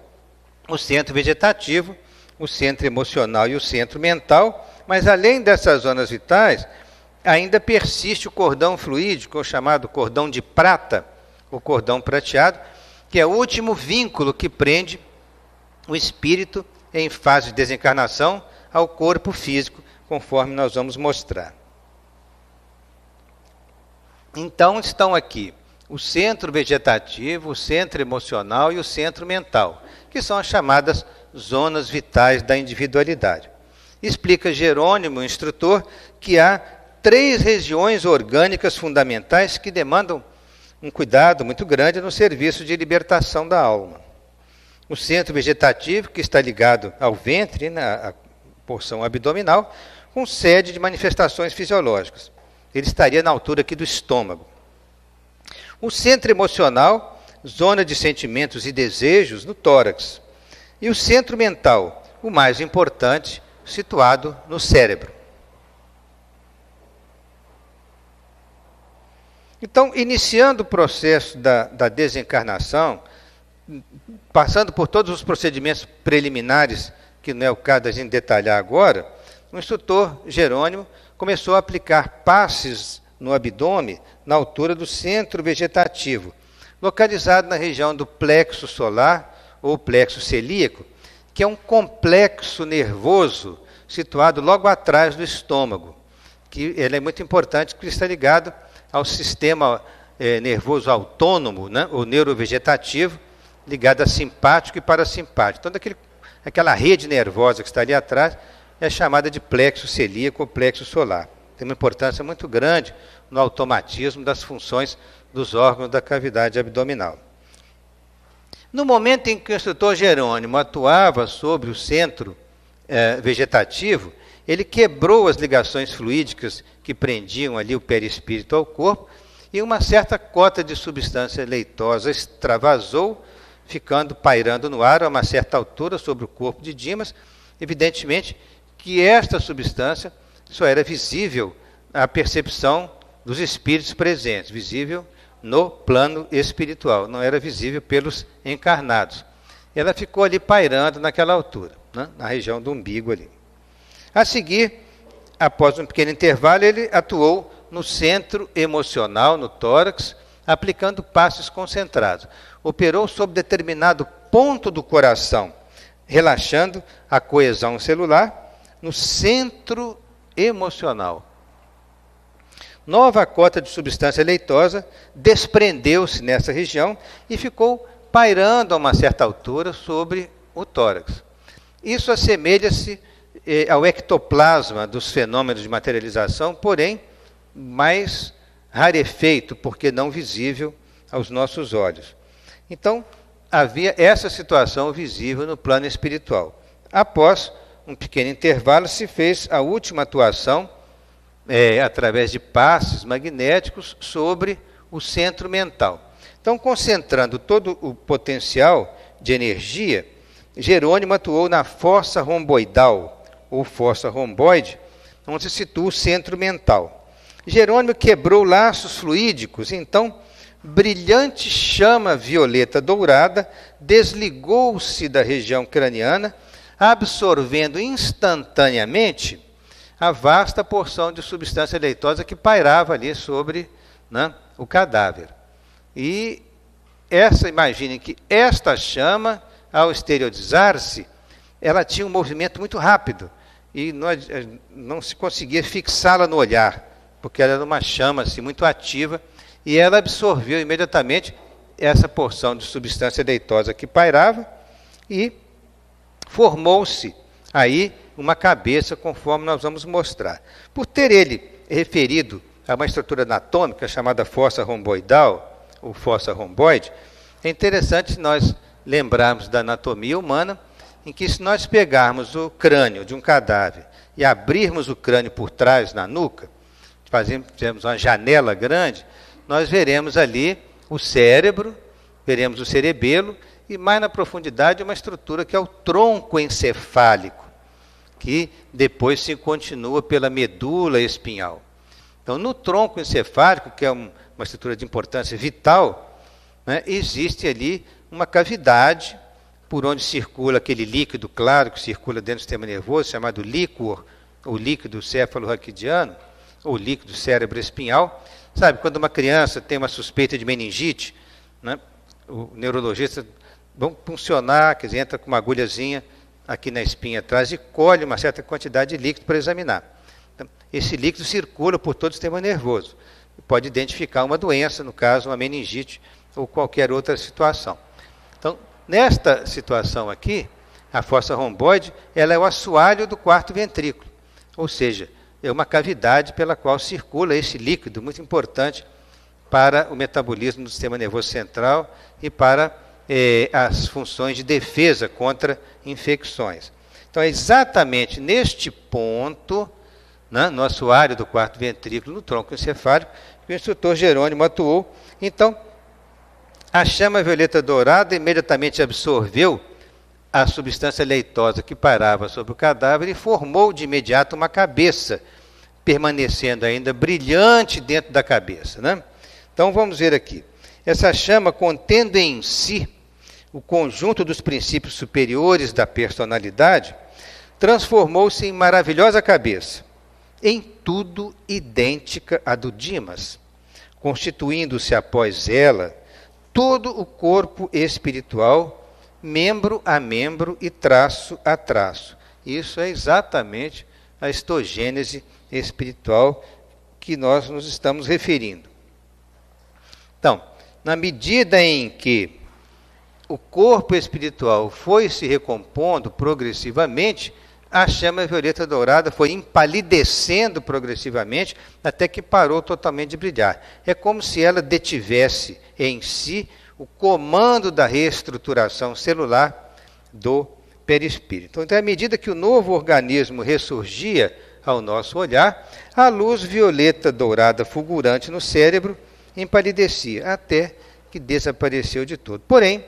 S1: o centro vegetativo, o centro emocional e o centro mental. Mas, além dessas zonas vitais, ainda persiste o cordão fluídico, o chamado cordão de prata, o cordão prateado, que é o último vínculo que prende o espírito em fase de desencarnação ao corpo físico, conforme nós vamos mostrar. Então estão aqui o centro vegetativo, o centro emocional e o centro mental, que são as chamadas zonas vitais da individualidade. Explica Jerônimo, o instrutor, que há 3 regiões orgânicas fundamentais que demandam um cuidado muito grande no serviço de libertação da alma. O centro vegetativo, que está ligado ao ventre, na porção abdominal, com sede de manifestações fisiológicas. Ele estaria na altura aqui do estômago. O centro emocional, zona de sentimentos e desejos, no tórax. E o centro mental, o mais importante, situado no cérebro. Então, iniciando o processo da desencarnação, passando por todos os procedimentos preliminares, que não é o caso da gente detalhar agora, o instrutor Jerônimo começou a aplicar passes no abdômen, na altura do centro vegetativo, localizado na região do plexo solar ou plexo celíaco, que é um complexo nervoso situado logo atrás do estômago, que ele é muito importante porque está ligado ao sistema nervoso autônomo, né, ou neurovegetativo, ligado a simpático e parasimpático. Então, aquela rede nervosa que está ali atrás é chamada de plexo celíaco ou plexo solar. Tem uma importância muito grande no automatismo das funções dos órgãos da cavidade abdominal. No momento em que o instrutor Jerônimo atuava sobre o centro vegetativo, ele quebrou as ligações fluídicas que prendiam ali o perispírito ao corpo e uma certa cota de substância leitosa extravasou, ficando pairando no ar a uma certa altura sobre o corpo de Dimas. Evidentemente que esta substância só era visível à percepção dos espíritos presentes, visível no plano espiritual, não era visível pelos encarnados. Ela ficou ali pairando naquela altura, né, na região do umbigo ali. A seguir, após um pequeno intervalo, ele atuou no centro emocional, no tórax, aplicando passes concentrados. Operou sobre determinado ponto do coração, relaxando a coesão celular no centro emocional. Nova cota de substância leitosa desprendeu-se nessa região e ficou pairando a uma certa altura sobre o tórax. Isso assemelha-se ao ectoplasma dos fenômenos de materialização, porém mais rarefeito, porque não visível aos nossos olhos. Então, havia essa situação visível no plano espiritual. Após um pequeno intervalo, se fez a última atuação, através de passes magnéticos, sobre o centro mental. Então, concentrando todo o potencial de energia, Jerônimo atuou na fossa romboidal, ou fossa romboide, onde se situa o centro mental. Jerônimo quebrou laços fluídicos, então, brilhante chama violeta dourada desligou-se da região craniana, absorvendo instantaneamente a vasta porção de substância leitosa que pairava ali sobre, né, o cadáver. E imaginem que esta chama, ao exteriorizar-se, ela tinha um movimento muito rápido e não se conseguia fixá-la no olhar, porque ela era uma chama assim, muito ativa, e ela absorveu imediatamente essa porção de substância leitosa que pairava e formou-se aí uma cabeça, conforme nós vamos mostrar. Por ter ele referido a uma estrutura anatômica chamada fossa romboidal, ou fossa romboide, é interessante nós lembrarmos da anatomia humana, em que se nós pegarmos o crânio de um cadáver e abrirmos o crânio por trás, na nuca, fizermos uma janela grande, nós veremos ali o cérebro, veremos o cerebelo e mais na profundidade uma estrutura que é o tronco encefálico, que depois se continua pela medula espinhal. Então, no tronco encefálico, que é uma estrutura de importância vital, né, existe ali uma cavidade por onde circula aquele líquido claro que circula dentro do sistema nervoso, chamado líquor, ou líquido cefalorraquidiano, ou líquido cérebro-espinhal. Sabe, quando uma criança tem uma suspeita de meningite, né, o neurologista vai funcionar, quer dizer, entra com uma agulhazinha aqui na espinha atrás e colhe uma certa quantidade de líquido para examinar. Então, esse líquido circula por todo o sistema nervoso. Pode identificar uma doença, no caso, uma meningite ou qualquer outra situação. Então, nesta situação aqui, a fossa romboide, ela é o assoalho do quarto ventrículo, ou seja, é uma cavidade pela qual circula esse líquido muito importante para o metabolismo do sistema nervoso central e para as funções de defesa contra infecções. Então, é exatamente neste ponto, né, no assoalho do quarto ventrículo, no tronco encefálico, que o instrutor Jerônimo atuou. Então, a chama violeta dourada imediatamente absorveu a substância leitosa que parava sobre o cadáver e formou de imediato uma cabeça, permanecendo ainda brilhante dentro da cabeça, né? Então, vamos ver aqui. Essa chama, contendo em si o conjunto dos princípios superiores da personalidade, transformou-se em maravilhosa cabeça, em tudo idêntica à do Dimas, constituindo-se após ela todo o corpo espiritual, membro a membro e traço a traço. Isso é exatamente a histogênese espiritual que nós nos estamos referindo. Então, na medida em que o corpo espiritual foi se recompondo progressivamente, a chama violeta dourada foi empalidecendo progressivamente até que parou totalmente de brilhar. É como se ela detivesse em si o comando da reestruturação celular do perispírito. Então, à medida que o novo organismo ressurgia ao nosso olhar, a luz violeta dourada fulgurante no cérebro empalidecia, até que desapareceu de todo. Porém,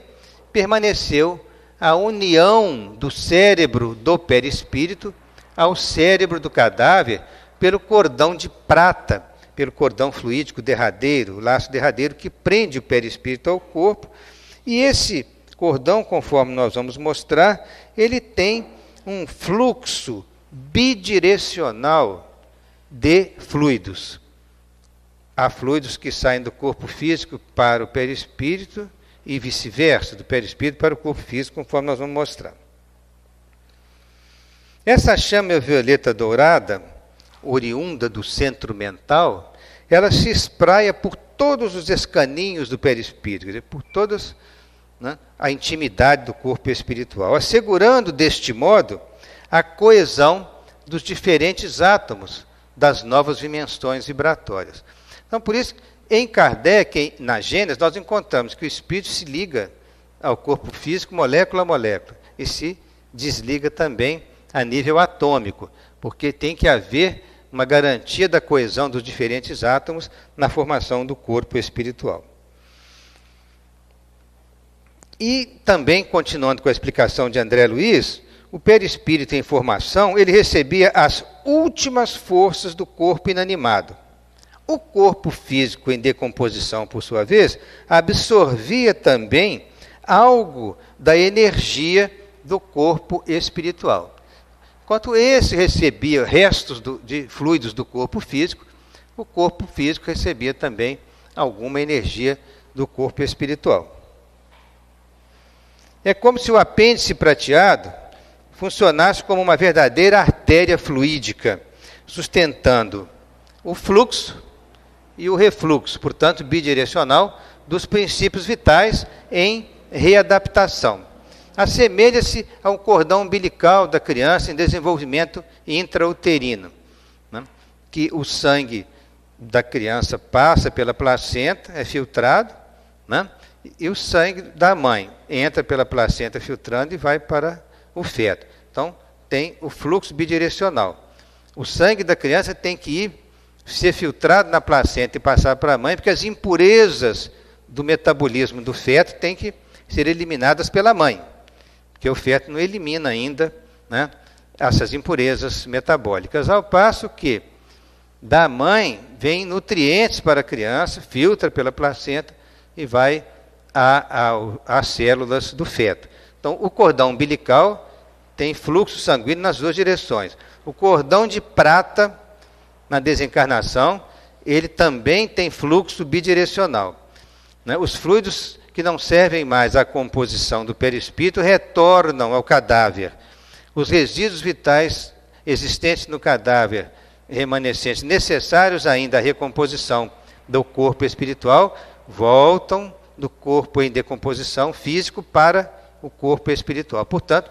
S1: permaneceu a união do cérebro do perispírito ao cérebro do cadáver pelo cordão de prata, pelo cordão fluídico derradeiro, o laço derradeiro que prende o perispírito ao corpo. E esse cordão, conforme nós vamos mostrar, ele tem um fluxo bidirecional de fluidos. Há fluidos que saem do corpo físico para o perispírito e vice-versa, do perispírito para o corpo físico, conforme nós vamos mostrar. Essa chama violeta dourada, oriunda do centro mental, ela se espraia por todos os escaninhos do perispírito, quer dizer, por todas, né, a intimidade do corpo espiritual, assegurando deste modo a coesão dos diferentes átomos das novas dimensões vibratórias. Então, por isso, em Kardec, na Gênesis, nós encontramos que o espírito se liga ao corpo físico molécula a molécula e se desliga também a nível atômico, porque tem que haver uma garantia da coesão dos diferentes átomos na formação do corpo espiritual. E também, continuando com a explicação de André Luiz, o perispírito em formação, ele recebia as últimas forças do corpo inanimado. O corpo físico em decomposição, por sua vez, absorvia também algo da energia do corpo espiritual. Enquanto esse recebia restos de fluidos do corpo físico, o corpo físico recebia também alguma energia do corpo espiritual. É como se o apêndice prateado funcionasse como uma verdadeira artéria fluídica, sustentando o fluxo e o refluxo, portanto, bidirecional, dos princípios vitais em readaptação. Assemelha-se ao cordão umbilical da criança em desenvolvimento intrauterino, né, que o sangue da criança passa pela placenta, é filtrado, né, e o sangue da mãe entra pela placenta filtrando e vai para o feto. Então, tem o fluxo bidirecional. O sangue da criança tem que ser filtrado na placenta e passar para a mãe, porque as impurezas do metabolismo do feto têm que ser eliminadas pela mãe, porque o feto não elimina ainda, né, essas impurezas metabólicas, ao passo que da mãe vem nutrientes para a criança, filtra pela placenta e vai às células do feto. Então, o cordão umbilical tem fluxo sanguíneo nas duas direções. O cordão de prata, na desencarnação, ele também tem fluxo bidirecional. Né? Os fluidos que não servem mais à composição do perispírito retornam ao cadáver. Os resíduos vitais existentes no cadáver remanescentes, necessários ainda à recomposição do corpo espiritual, voltam do corpo em decomposição físico para o corpo espiritual. Portanto,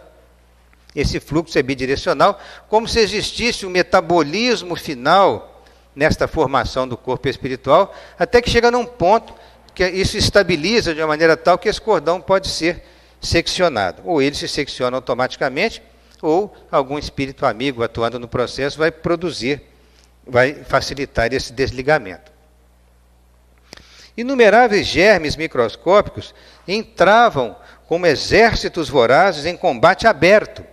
S1: esse fluxo é bidirecional, como se existisse um metabolismo final nesta formação do corpo espiritual, até que chega num ponto que isso estabiliza de uma maneira tal que esse cordão pode ser seccionado. Ou ele se secciona automaticamente, ou algum espírito amigo atuando no processo vai produzir, vai facilitar esse desligamento. Inumeráveis germes microscópicos entravam como exércitos vorazes em combate aberto,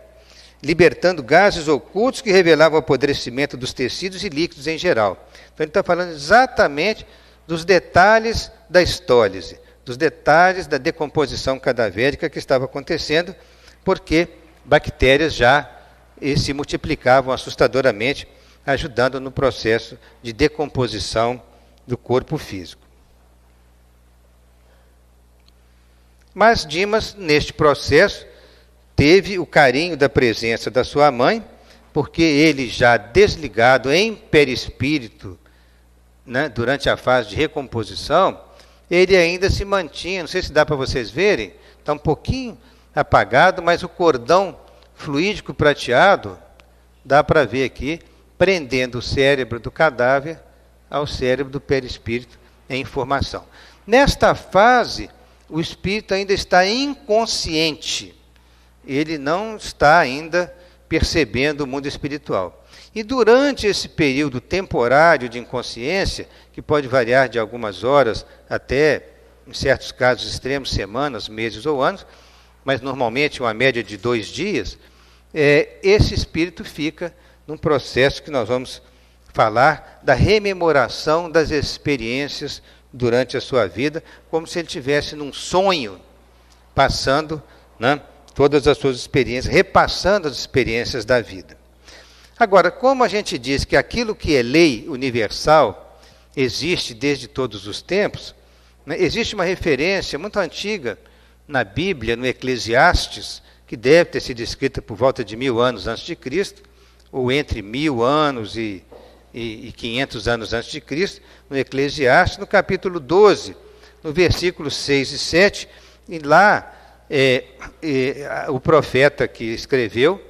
S1: libertando gases ocultos que revelavam o apodrecimento dos tecidos e líquidos em geral. Então ele está falando exatamente dos detalhes da histólise, dos detalhes da decomposição cadavérica que estava acontecendo, porque bactérias já se multiplicavam assustadoramente, ajudando no processo de decomposição do corpo físico. Mas Dimas, neste processo, teve o carinho da presença da sua mãe, porque ele já desligado em perispírito, né, durante a fase de recomposição, ele ainda se mantinha, não sei se dá para vocês verem, está um pouquinho apagado, mas o cordão fluídico prateado, dá para ver aqui, prendendo o cérebro do cadáver ao cérebro do perispírito em formação. Nesta fase, o espírito ainda está inconsciente, ele não está ainda percebendo o mundo espiritual. E durante esse período temporário de inconsciência, que pode variar de algumas horas até, em certos casos extremos, semanas, meses ou anos, mas normalmente uma média de 2 dias, esse espírito fica num processo que nós vamos falar da rememoração das experiências durante a sua vida, como se ele estivesse num sonho, passando, né, todas as suas experiências, repassando as experiências da vida. Agora, como a gente diz que aquilo que é lei universal existe desde todos os tempos, né, existe uma referência muito antiga na Bíblia, no Eclesiastes, que deve ter sido escrita por volta de 1000 anos antes de Cristo, ou entre 1000 anos e 500 anos antes de Cristo, no Eclesiastes, no capítulo 12, no versículos 6 e 7, e lá o profeta que escreveu,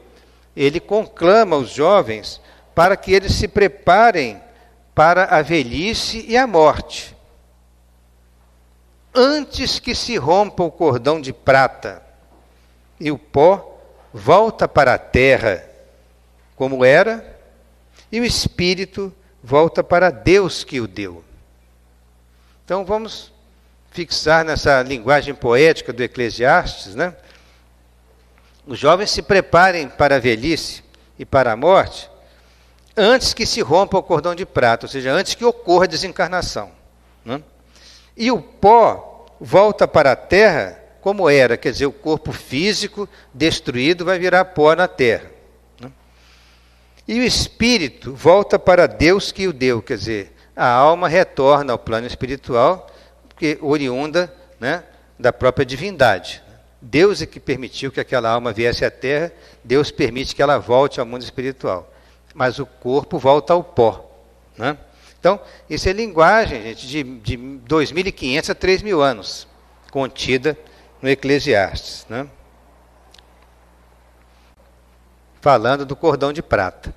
S1: ele conclama os jovens para que eles se preparem para a velhice e a morte, antes que se rompa o cordão de prata e o pó volta para a terra como era, e o espírito volta para Deus que o deu. Então vamos fixar nessa linguagem poética do Eclesiastes, né? Os jovens se preparem para a velhice e para a morte antes que se rompa o cordão de prata, ou seja, antes que ocorra a desencarnação, né? E o pó volta para a terra como era, quer dizer, o corpo físico destruído vai virar pó na terra, né? E o espírito volta para Deus que o deu, quer dizer, a alma retorna ao plano espiritual, porque oriunda, né, da própria divindade. Deus é que permitiu que aquela alma viesse à terra, Deus permite que ela volte ao mundo espiritual, mas o corpo volta ao pó, né? Então, isso é linguagem, gente, de 2.500 a 3.000 anos, contida no Eclesiastes, né? Falando do cordão de prata.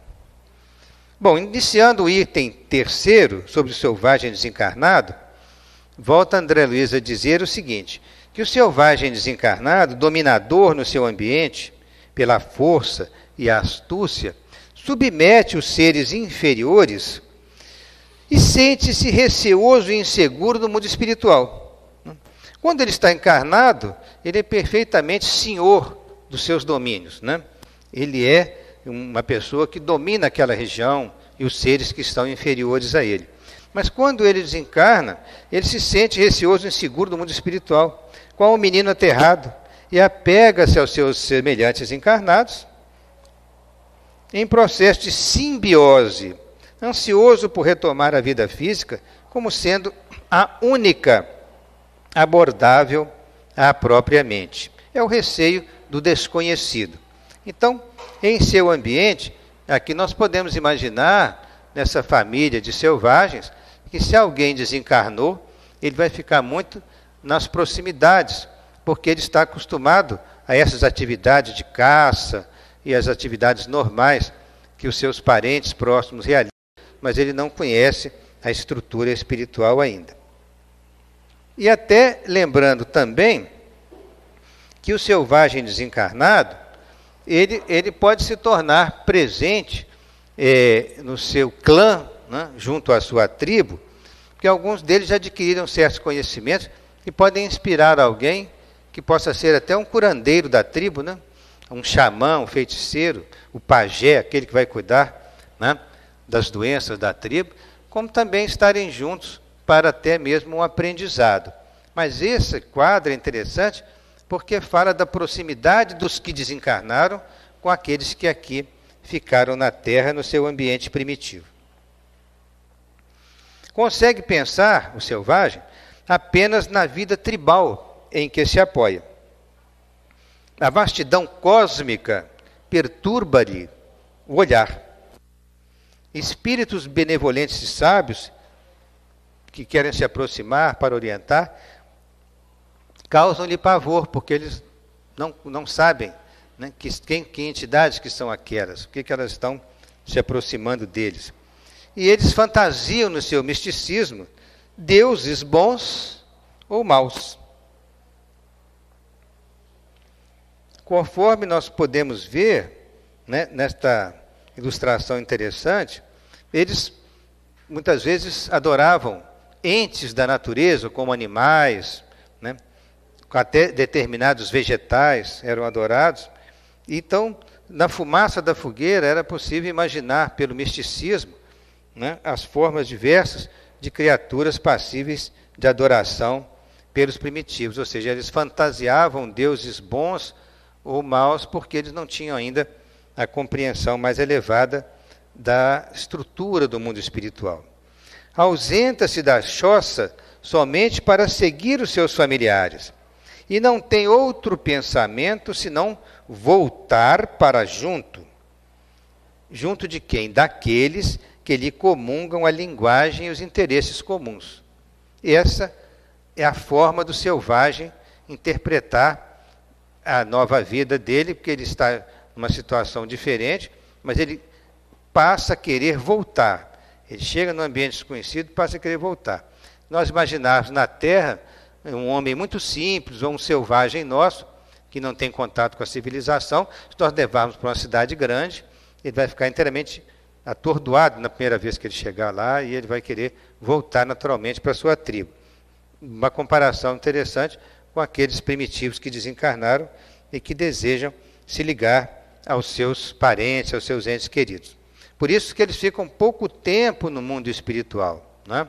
S1: Bom, iniciando o item 3º, sobre o selvagem desencarnado, volta André Luiz a dizer o seguinte, que o selvagem desencarnado, dominador no seu ambiente, pela força e a astúcia, submete os seres inferiores e sente-se receoso e inseguro no mundo espiritual. Quando ele está encarnado, ele é perfeitamente senhor dos seus domínios, né? Ele é uma pessoa que domina aquela região e os seres que estão inferiores a ele. Mas quando ele desencarna, ele se sente receoso e inseguro no mundo espiritual, qual um menino aterrado, e apega-se aos seus semelhantes encarnados, em processo de simbiose, ansioso por retomar a vida física como sendo a única abordável à própria mente. É o receio do desconhecido. Então, em seu ambiente, aqui nós podemos imaginar, nessa família de selvagens, que se alguém desencarnou, ele vai ficar muito nas proximidades, porque ele está acostumado a essas atividades de caça e as atividades normais que os seus parentes próximos realizam, mas ele não conhece a estrutura espiritual ainda. E até lembrando também que o selvagem desencarnado, ele pode se tornar presente no seu clã, né, junto à sua tribo, porque alguns deles já adquiriram certos conhecimentos e podem inspirar alguém que possa ser até um curandeiro da tribo, né, um xamã, um feiticeiro, o pajé, aquele que vai cuidar, né, das doenças da tribo, como também estarem juntos para até mesmo um aprendizado. Mas esse quadro é interessante porque fala da proximidade dos que desencarnaram com aqueles que aqui ficaram na Terra no seu ambiente primitivo. Consegue pensar, o selvagem, apenas na vida tribal em que se apoia. A vastidão cósmica perturba-lhe o olhar. Espíritos benevolentes e sábios que querem se aproximar para orientar, causam-lhe pavor, porque eles não sabem, né, que entidades que são aquelas, o que elas estão se aproximando deles. E eles fantasiam no seu misticismo deuses bons ou maus. Conforme nós podemos ver, né, nesta ilustração interessante, eles muitas vezes adoravam entes da natureza, como animais, né, até determinados vegetais eram adorados. Então, na fumaça da fogueira era possível imaginar, pelo misticismo, né, as formas diversas de criaturas passíveis de adoração pelos primitivos. Ou seja, eles fantasiavam deuses bons ou maus porque eles não tinham ainda a compreensão mais elevada da estrutura do mundo espiritual. Ausenta-se da choça somente para seguir os seus familiares e não tem outro pensamento senão voltar para junto. Junto de quem? Daqueles que lhe comungam a linguagem e os interesses comuns. Essa é a forma do selvagem interpretar a nova vida dele, porque ele está numa situação diferente, mas ele passa a querer voltar. Ele chega num ambiente desconhecido e passa a querer voltar. Nós imaginarmos na Terra um homem muito simples ou um selvagem nosso, que não tem contato com a civilização, se nós levarmos para uma cidade grande, ele vai ficar inteiramente atordoado na primeira vez que ele chegar lá e ele vai querer voltar naturalmente para a sua tribo. Uma comparação interessante com aqueles primitivos que desencarnaram e que desejam se ligar aos seus parentes, aos seus entes queridos. Por isso que eles ficam pouco tempo no mundo espiritual, né?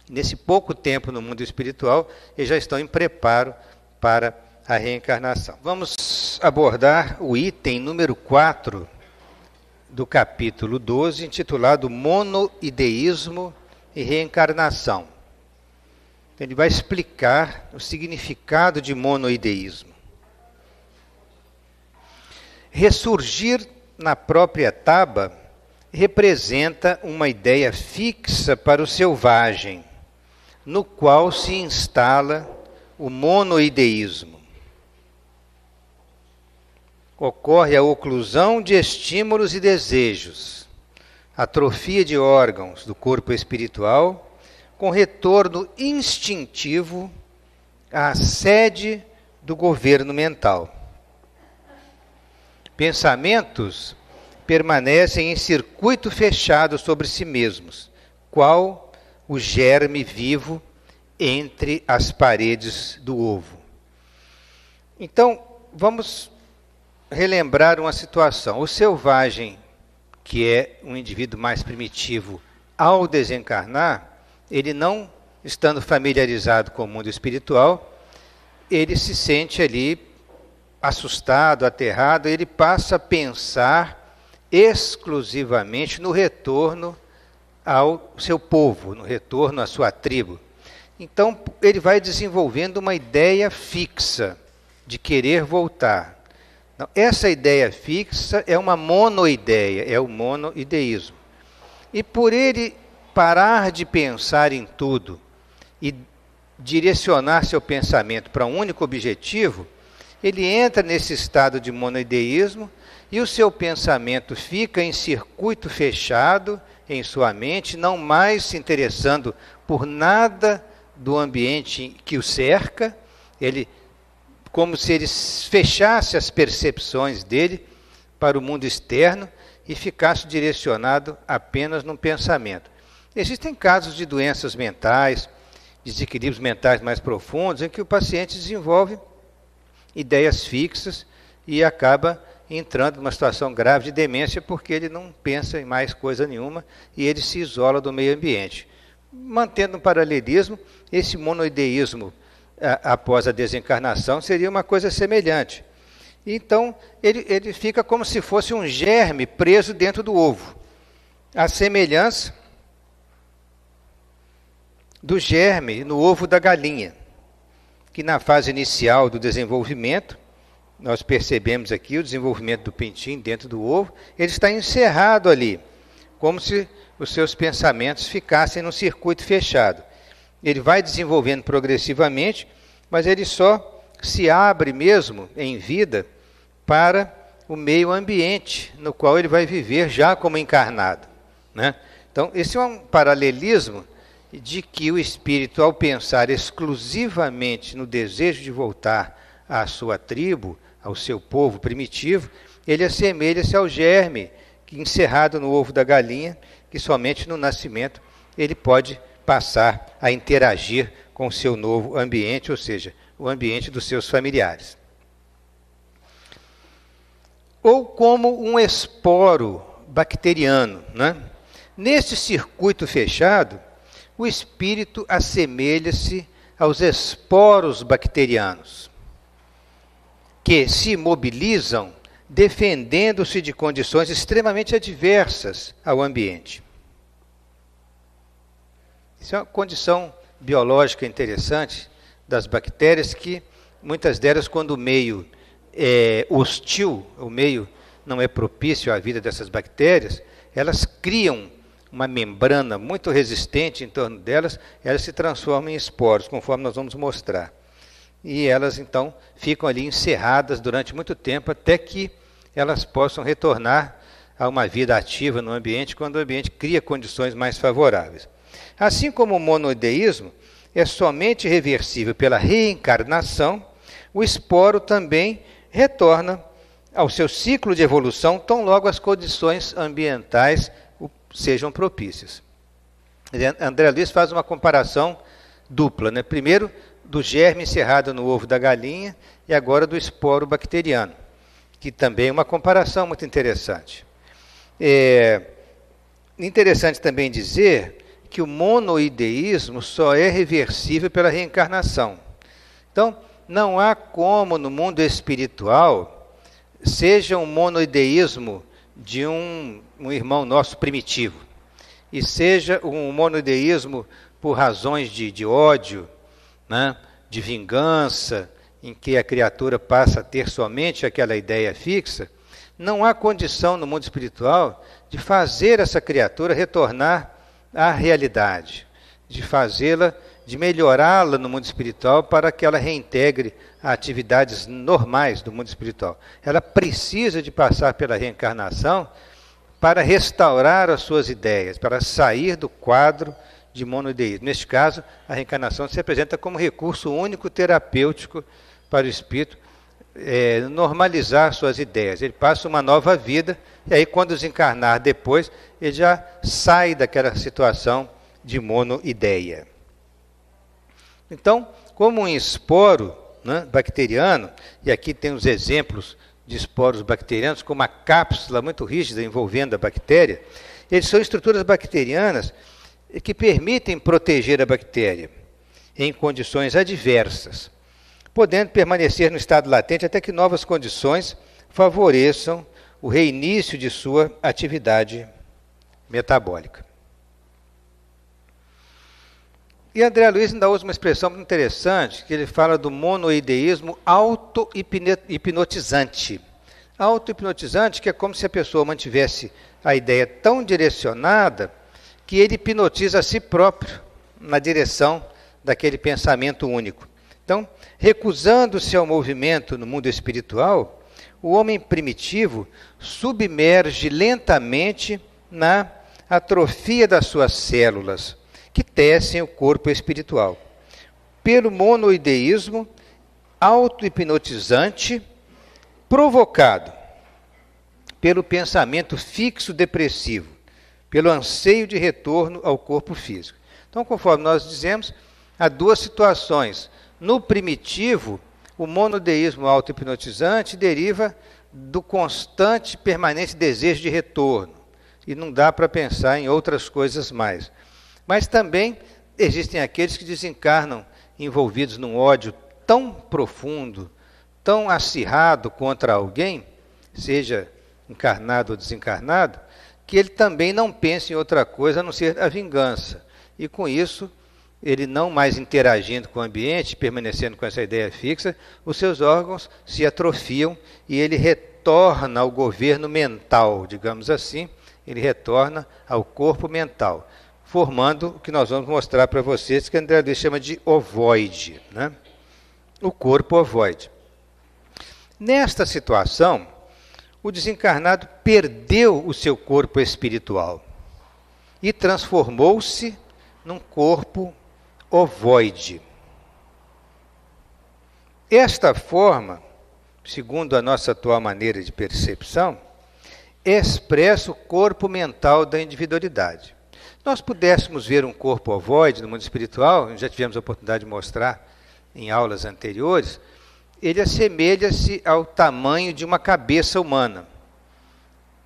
S1: Nesse pouco tempo no mundo espiritual, eles já estão em preparo para a reencarnação. Vamos abordar o item número 4 do capítulo 12, intitulado Monoideísmo e Reencarnação. Ele vai explicar o significado de monoideísmo. Ressurgir na própria taba representa uma ideia fixa para o selvagem, no qual se instala o monoideísmo. Ocorre a oclusão de estímulos e desejos, atrofia de órgãos do corpo espiritual, com retorno instintivo à sede do governo mental. Pensamentos permanecem em circuito fechado sobre si mesmos, qual o germe vivo entre as paredes do ovo. Então, vamos relembrar uma situação. O selvagem, que é um indivíduo mais primitivo, ao desencarnar, ele não estando familiarizado com o mundo espiritual, ele se sente ali assustado, aterrado, ele passa a pensar exclusivamente no retorno ao seu povo, no retorno à sua tribo. Então, ele vai desenvolvendo uma ideia fixa de querer voltar. Então, essa ideia fixa é uma monoideia, é o monoideísmo. E por ele parar de pensar em tudo e direcionar seu pensamento para um único objetivo, ele entra nesse estado de monoideísmo e o seu pensamento fica em circuito fechado em sua mente, não mais se interessando por nada do ambiente que o cerca, ele, como se ele fechasse as percepções dele para o mundo externo e ficasse direcionado apenas no pensamento. Existem casos de doenças mentais, desequilíbrios mentais mais profundos, em que o paciente desenvolve ideias fixas e acaba entrando numa situação grave de demência porque ele não pensa em mais coisa nenhuma e ele se isola do meio ambiente. Mantendo um paralelismo, esse monoideísmo após a desencarnação seria uma coisa semelhante. Então, ele fica como se fosse um germe preso dentro do ovo. A semelhança do germe no ovo da galinha, que na fase inicial do desenvolvimento, nós percebemos aqui o desenvolvimento do pintinho dentro do ovo, ele está encerrado ali, como se os seus pensamentos ficassem num circuito fechado. Ele vai desenvolvendo progressivamente, mas ele só se abre mesmo em vida para o meio ambiente no qual ele vai viver já como encarnado, né? Então, esse é um paralelismo de que o espírito, ao pensar exclusivamente no desejo de voltar à sua tribo, ao seu povo primitivo, ele assemelha-se ao germe que, encerrado no ovo da galinha, que somente no nascimento ele pode passar a interagir com o seu novo ambiente, ou seja, o ambiente dos seus familiares. Ou como um esporo bacteriano, né? Neste circuito fechado, o espírito assemelha-se aos esporos bacterianos, que se mobilizam defendendo-se de condições extremamente adversas ao ambiente. Isso é uma condição biológica interessante das bactérias, que muitas delas, quando o meio é hostil, o meio não é propício à vida dessas bactérias, elas criam uma membrana muito resistente em torno delas, elas se transformam em esporos, conforme nós vamos mostrar. E elas, então, ficam ali encerradas durante muito tempo, até que elas possam retornar a uma vida ativa no ambiente, quando o ambiente cria condições mais favoráveis. Assim como o monoideísmo é somente reversível pela reencarnação, o esporo também retorna ao seu ciclo de evolução, tão logo as condições ambientais sejam propícias. André Luiz faz uma comparação dupla, né? Primeiro, do germe encerrado no ovo da galinha, e agora do esporo bacteriano, que também é uma comparação muito interessante. É interessante também dizer que o monoideísmo só é reversível pela reencarnação. Então, não há como no mundo espiritual seja um monoideísmo de um irmão nosso primitivo, e seja um monoideísmo por razões de ódio, né, de vingança, em que a criatura passa a ter somente aquela ideia fixa, não há condição no mundo espiritual de fazer essa criatura retornar à realidade, de fazê-la, de melhorá-la no mundo espiritual para que ela reintegre a atividades normais do mundo espiritual. Ela precisa de passar pela reencarnação para restaurar as suas ideias, para sair do quadro de monoideísmo. Neste caso, a reencarnação se apresenta como recurso único terapêutico para o espírito normalizar suas ideias. Ele passa uma nova vida, e aí, quando desencarnar depois, ele já sai daquela situação de monoideia. Então, como um esporo, né, bacteriano, e aqui tem os exemplos de esporos bacterianos, com uma cápsula muito rígida envolvendo a bactéria, eles são estruturas bacterianas que permitem proteger a bactéria em condições adversas, podendo permanecer no estado latente até que novas condições favoreçam o reinício de sua atividade metabólica. E André Luiz ainda usa uma expressão muito interessante, que ele fala do monoideísmo auto-hipnotizante. Auto-hipnotizante, que é como se a pessoa mantivesse a ideia tão direcionada que ele hipnotiza a si próprio na direção daquele pensamento único. Então, recusando-se ao movimento no mundo espiritual, o homem primitivo submerge lentamente na atrofia das suas células, que tecem o corpo espiritual. Pelo monoideísmo auto-hipnotizante provocado pelo pensamento fixo depressivo, pelo anseio de retorno ao corpo físico. Então, conforme nós dizemos, há duas situações. No primitivo, o monodeísmo auto-hipnotizante deriva do constante, permanente desejo de retorno. E não dá para pensar em outras coisas mais. Mas também existem aqueles que desencarnam envolvidos num ódio tão profundo, tão acirrado contra alguém, seja encarnado ou desencarnado, que ele também não pensa em outra coisa a não ser a vingança. E com isso, ele não mais interagindo com o ambiente, permanecendo com essa ideia fixa, os seus órgãos se atrofiam e ele retorna ao governo mental, digamos assim, ele retorna ao corpo mental, formando o que nós vamos mostrar para vocês, que André Luiz chama de ovoide, né? O corpo ovoide. Nesta situação, o desencarnado perdeu o seu corpo espiritual e transformou-se num corpo ovoide. Esta forma, segundo a nossa atual maneira de percepção, expressa o corpo mental da individualidade. Nós pudéssemos ver um corpo ovoide no mundo espiritual, já tivemos a oportunidade de mostrar em aulas anteriores, ele assemelha-se ao tamanho de uma cabeça humana.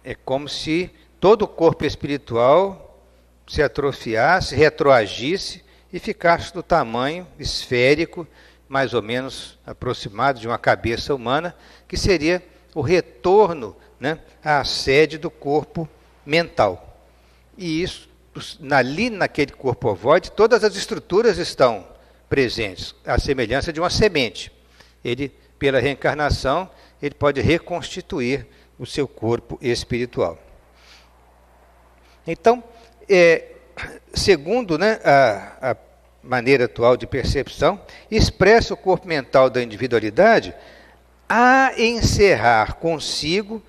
S1: É como se todo o corpo espiritual se atrofiasse, retroagisse e ficasse do tamanho esférico, mais ou menos aproximado de uma cabeça humana, que seria o retorno, né, à sede do corpo mental. E isso, ali naquele corpo ovoide, todas as estruturas estão presentes, à semelhança de uma semente. Ele, pela reencarnação, ele pode reconstituir o seu corpo espiritual. Então, segundo, né, a maneira atual de percepção, expressa o corpo mental da individualidade a encerrar consigo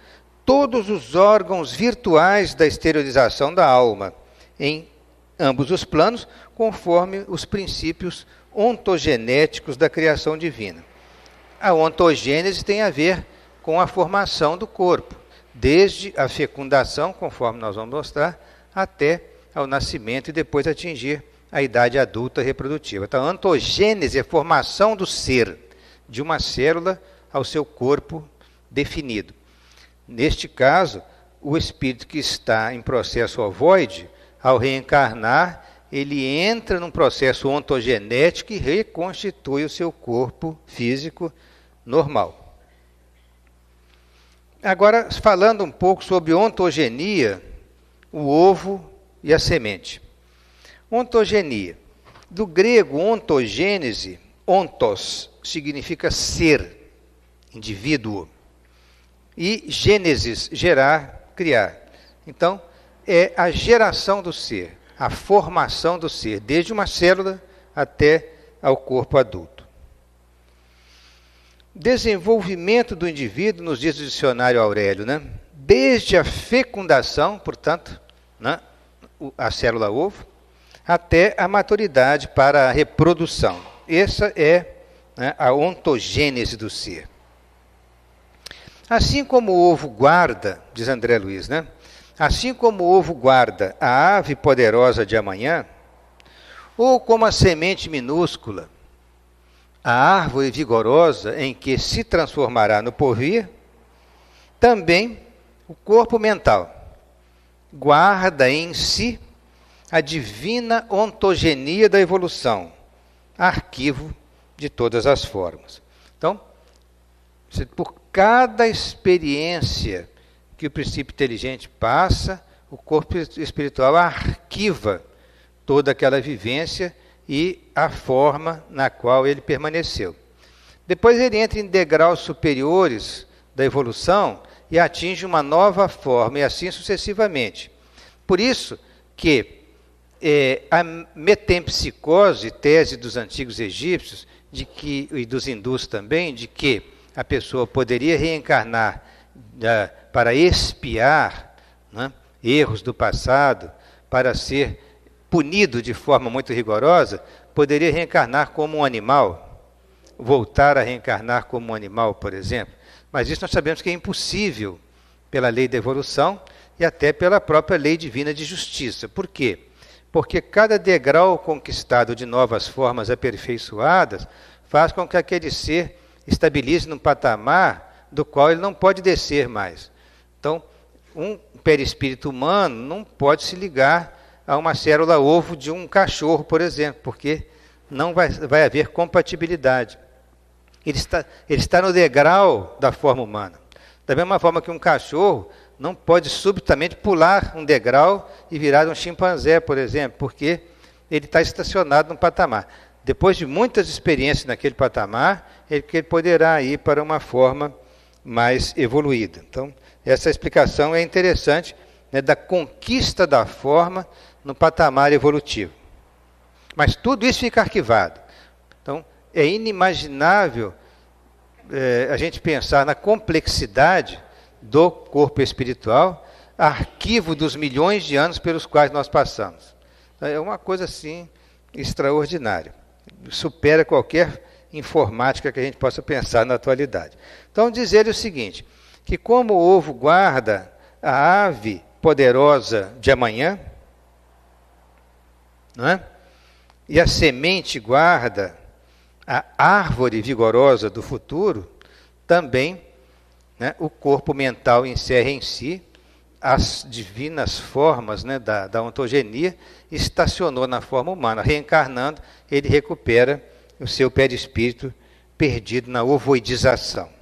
S1: todos os órgãos virtuais da exteriorização da alma, em ambos os planos, conforme os princípios ontogenéticos da criação divina. A ontogênese tem a ver com a formação do corpo, desde a fecundação, conforme nós vamos mostrar, até ao nascimento e depois atingir a idade adulta reprodutiva. Então, a ontogênese é a formação do ser, de uma célula ao seu corpo definido. Neste caso, o espírito que está em processo ovoide, ao reencarnar, ele entra num processo ontogenético e reconstitui o seu corpo físico normal. Agora, falando um pouco sobre ontogenia, o ovo e a semente. Ontogenia. Do grego ontogênese, ontos significa ser, indivíduo, e gênesis, gerar, criar. Então, é a geração do ser, a formação do ser, desde uma célula até ao corpo adulto. Desenvolvimento do indivíduo, nos diz o dicionário Aurélio, né? Desde a fecundação, portanto, né, a célula ovo, até a maturidade para a reprodução. Essa é, né, a ontogênese do ser. Assim como o ovo guarda, diz André Luiz, né? Assim como o ovo guarda a ave poderosa de amanhã, ou como a semente minúscula, a árvore vigorosa em que se transformará no porvir, também o corpo mental guarda em si a divina ontogenia da evolução, arquivo de todas as formas. Então, por cada experiência que que o princípio inteligente passa, o corpo espiritual arquiva toda aquela vivência e a forma na qual ele permaneceu. Depois ele entra em degraus superiores da evolução e atinge uma nova forma, e assim sucessivamente. Por isso que a metempsicose, tese dos antigos egípcios, e dos hindus também, de que a pessoa poderia reencarnar para expiar, né, erros do passado, para ser punido de forma muito rigorosa, poderia reencarnar como um animal, voltar a reencarnar como um animal, por exemplo. Mas isso nós sabemos que é impossível pela lei da evolução e até pela própria lei divina de justiça. Por quê? Porque cada degrau conquistado de novas formas aperfeiçoadas faz com que aquele ser estabilize num patamar do qual ele não pode descer mais. Então, um perispírito humano não pode se ligar a uma célula ovo de um cachorro, por exemplo, porque não vai haver compatibilidade. Ele está no degrau da forma humana. Da mesma forma que um cachorro não pode subitamente pular um degrau e virar um chimpanzé, por exemplo, porque ele está estacionado num patamar. Depois de muitas experiências naquele patamar, ele poderá ir para uma forma mais evoluída. Então, essa explicação é interessante, né, da conquista da forma no patamar evolutivo. Mas tudo isso fica arquivado. Então, é inimaginável a gente pensar na complexidade do corpo espiritual, arquivo dos milhões de anos pelos quais nós passamos. É uma coisa assim extraordinária. Supera qualquer informática que a gente possa pensar na atualidade. Então, dizer o seguinte, que como o ovo guarda a ave poderosa de amanhã, não é? E a semente guarda a árvore vigorosa do futuro, também, né, o corpo mental encerra em si as divinas formas, né, da ontogenia, estacionou na forma humana. Reencarnando, ele recupera o seu perispírito perdido na ovoidização.